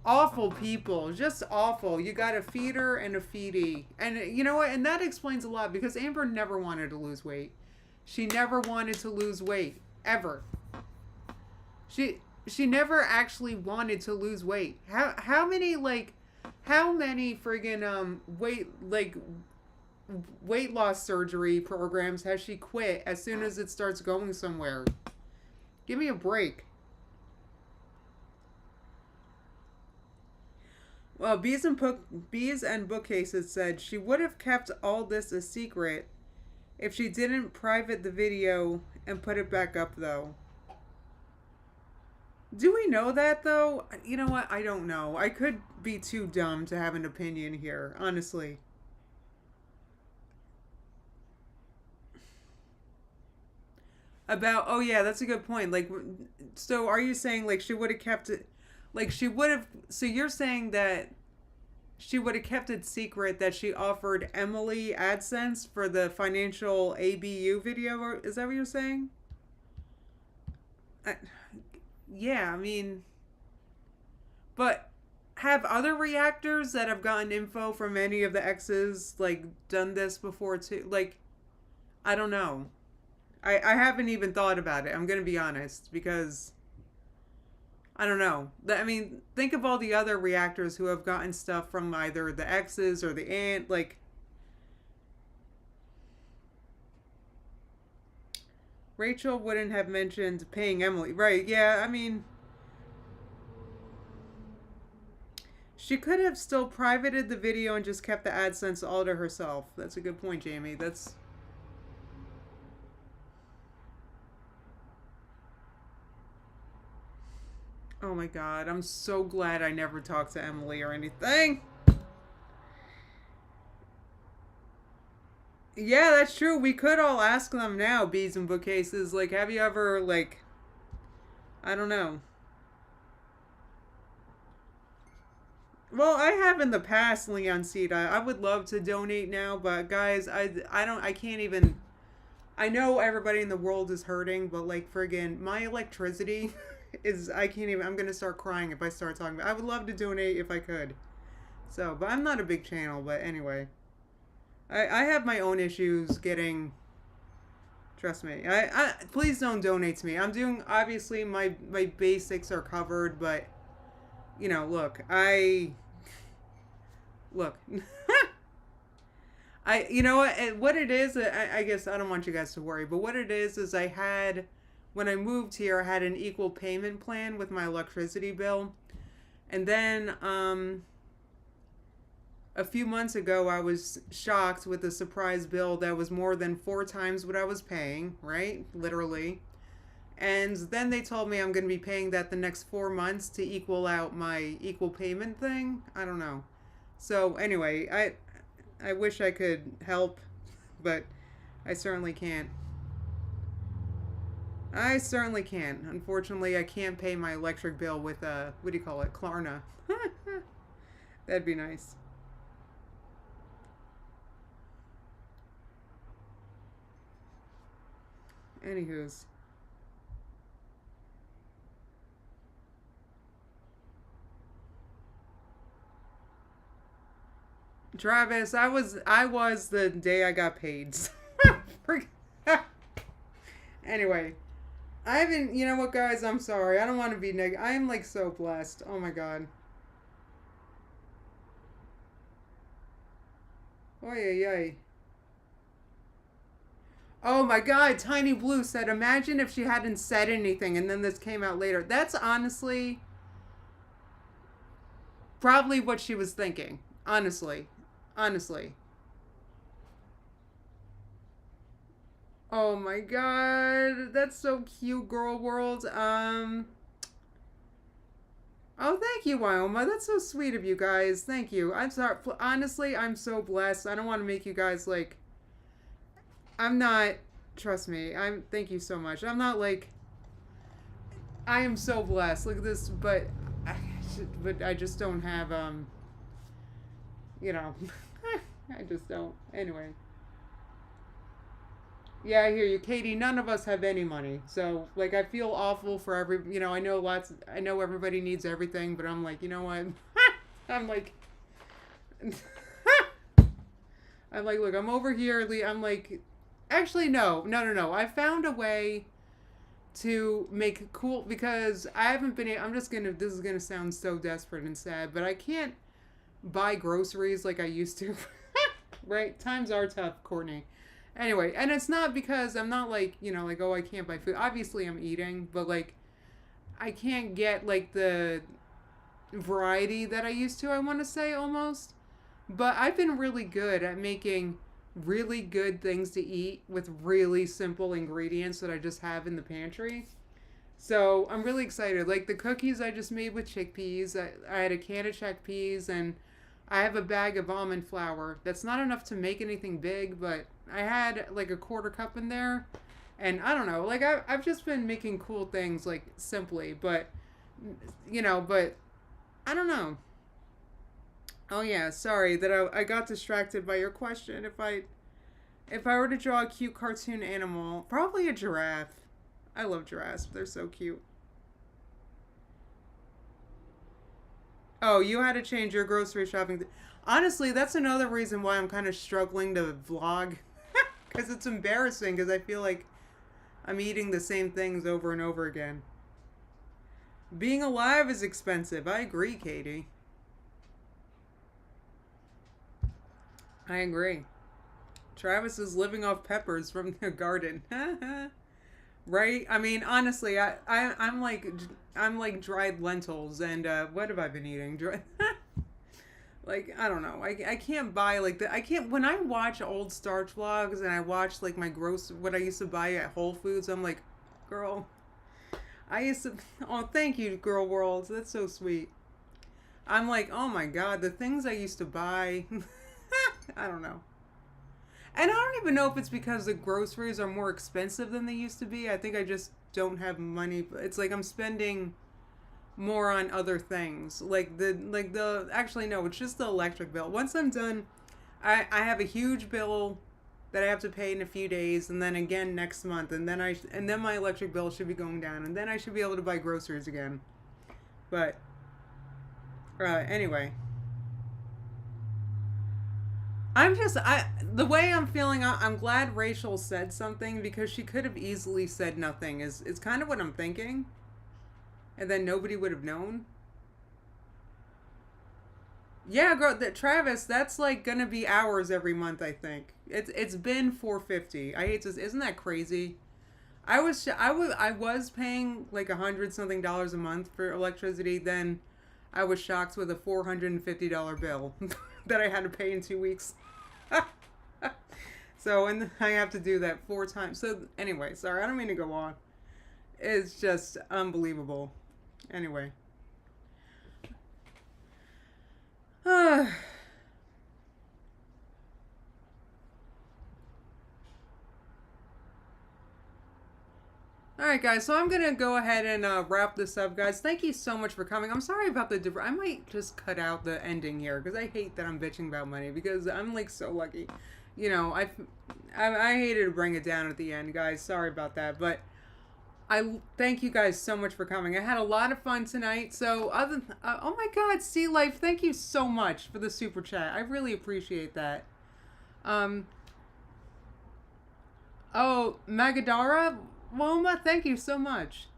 Awful people. Just awful. You got a feeder and a feedie. And you know what? And that explains a lot because Amber never wanted to lose weight. She never wanted to lose weight. Ever. She never actually wanted to lose weight. How many friggin' weight loss surgery programs has she quit as soon as it starts going somewhere? Give me a break. Well, Bees and Bookcases said she would have kept all this a secret if she didn't private the video and put it back up, though. Do we know that, though? You know what? I don't know. I could be too dumb to have an opinion here, honestly. About, oh yeah, that's a good point. Like, so are you saying, like, she would have kept it, like, she would have, so you're saying that she would have kept it secret that she offered Emily AdSense for the financial ABU video, or is that what you're saying? Yeah, I mean, but have other reactors that have gotten info from any of the exes, like, done this before too? Like, I don't know. I haven't even thought about it. I'm going to be honest, because I don't know. I mean, think of all the other reactors who have gotten stuff from either the exes or the aunt, like, Rachel wouldn't have mentioned paying Emily. Right, yeah, I mean, she could have still privated the video and just kept the AdSense all to herself. That's a good point, Jamie. That's... Oh my god, I'm so glad I never talked to Emily or anything. Yeah, that's true. We could all ask them now, Bees and Bookcases. Like, have you ever, like... I don't know. Well, I have in the past, Leon Cita. I would love to donate now, but guys, I can't even... I know everybody in the world is hurting, but like, friggin', my electricity is... I can't even... I'm gonna start crying if I start talking about it. I would love to donate if I could. So, but I'm not a big channel, but anyway. I have my own issues getting... Trust me. Please don't donate to me. I'm doing... Obviously, my basics are covered, but... You know, look. Look. You know what it is? I guess I don't want you guys to worry, but what it is I had... When I moved here, I had an equal payment plan with my electricity bill. And then, a few months ago, I was shocked with a surprise bill that was more than 4 times what I was paying, right? Literally. And then they told me I'm going to be paying that the next 4 months to equal out my equal payment thing. I don't know. So anyway, I wish I could help, but I certainly can't. I certainly can. Unfortunately, I can't pay my electric bill with, what do you call it? Klarna. That'd be nice. Anywho's. Travis, I was the day I got paid. Anyway, I haven't, you know what, guys, I'm sorry. I don't want to be negative. I am, like, so blessed. Oh, my God. Oy, oy, oy. Oh, my God. Tiny Blue said, imagine if she hadn't said anything and then this came out later. That's honestly... probably what she was thinking. Honestly. Oh my god, that's so cute, Girl World. Oh, thank you, Wyoma. That's so sweet of you guys. Thank you. I'm sorry. Honestly, I'm so blessed. I don't want to make you guys like. I'm not. Trust me. Thank you so much. I'm not like. I am so blessed. Look at this, but I just don't have you know, I just don't. Anyway. Yeah, I hear you, Katie. None of us have any money, so like I feel awful for I know everybody needs everything, but I'm like, you know what? I'm like, look, I'm over here. I'm like, actually, no. I found a way to make cool because I haven't been. This is gonna sound so desperate and sad, but I can't buy groceries like I used to. Right? Times are tough, Courtney. Anyway, and it's not because I'm not like, like, oh, I can't buy food. Obviously, I'm eating, but like, I can't get like the variety that I used to, I want to say almost. But I've been really good at making really good things to eat with really simple ingredients that I just have in the pantry. So I'm really excited. Like the cookies I just made with chickpeas, I had a can of chickpeas, and I have a bag of almond flour. That's not enough to make anything big, but I had like a quarter cup in there. And I don't know, like I've just been making cool things like simply, but but I don't know. Oh yeah, sorry that I got distracted by your question. If I were to draw a cute cartoon animal, probably a giraffe. I love giraffes. They're so cute. Oh, you had to change your grocery shopping. Honestly, that's another reason why I'm kind of struggling to vlog. Because it's embarrassing, because I feel like I'm eating the same things over and over again. Being alive is expensive. I agree, Katie. I agree. Travis is living off peppers from the garden. Right? I mean, honestly, I'm like dried lentils, and what have I been eating? Like, I don't know. I can't buy like I can't, when I watch old starch vlogs and I watch like what I used to buy at Whole Foods, I'm like, girl, oh, thank you, Girl World. That's so sweet. I'm like, oh my God, the things I used to buy. I don't know. And I don't even know if it's because the groceries are more expensive than they used to be. I think I just don't have money. It's like I'm spending more on other things. Actually no, it's just the electric bill. Once I'm done, I have a huge bill that I have to pay in a few days, and then again next month, and then my electric bill should be going down, and then I should be able to buy groceries again. But anyway. The way I'm feeling, I'm glad Rachel said something, because she could have easily said nothing. Is kind of what I'm thinking. And then nobody would have known. Yeah, girl, Travis, that's like gonna be hours every month, I think. It's been $450. I hate this. Isn't that crazy? I was paying like $100-something a month for electricity. Then I was shocked with a $450 bill that I had to pay in 2 weeks. So, and I have to do that 4 times. So anyway, sorry, I don't mean to go on. It's just unbelievable. Anyway. Alright guys, so I'm gonna go ahead and wrap this up, guys. Thank you so much for coming. I'm sorry about I might just cut out the ending here, because I hate that I'm bitching about money, because I'm like so lucky. I hated to bring it down at the end, guys. Sorry about that, but I thank you guys so much for coming. I had a lot of fun tonight. So oh my God, Sea Life, thank you so much for the super chat. I really appreciate that. Oh, Magadara, Woma, thank you so much.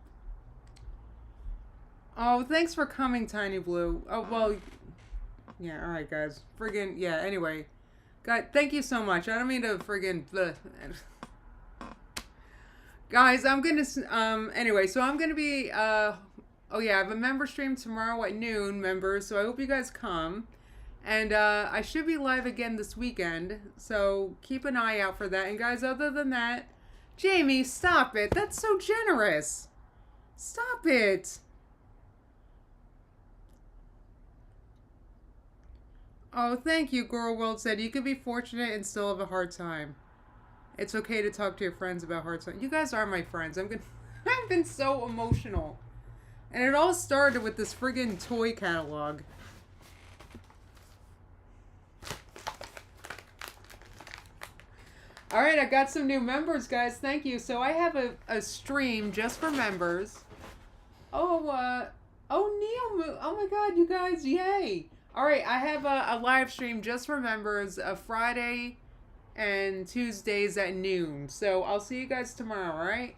Oh, thanks for coming, Tiny Blue. Oh, well, yeah, all right, guys. Friggin', yeah, anyway. God, thank you so much. I don't mean to friggin'... Guys, I'm gonna... Anyway, so I'm gonna be Oh yeah, I have a member stream tomorrow at noon, members, so I hope you guys come. And I should be live again this weekend, so keep an eye out for that. And guys, other than that, Jamie, stop it. That's so generous. Stop it. Oh, thank you, Girl World said. You can be fortunate and still have a hard time. It's okay to talk to your friends about hard times. You guys are my friends. I've been so emotional. And it all started with this friggin' toy catalog. Alright, I got some new members, guys. Thank you. So I have a stream just for members. Oh, Neil, oh my god, you guys, yay. Alright, I have a live stream just for members Friday and Tuesdays at noon. So I'll see you guys tomorrow, alright?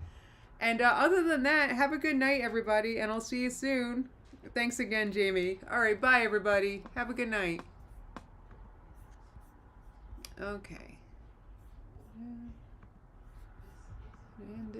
And other than that, have a good night, everybody, and I'll see you soon. Thanks again, Jamie. Alright, bye, everybody. Have a good night. Okay. And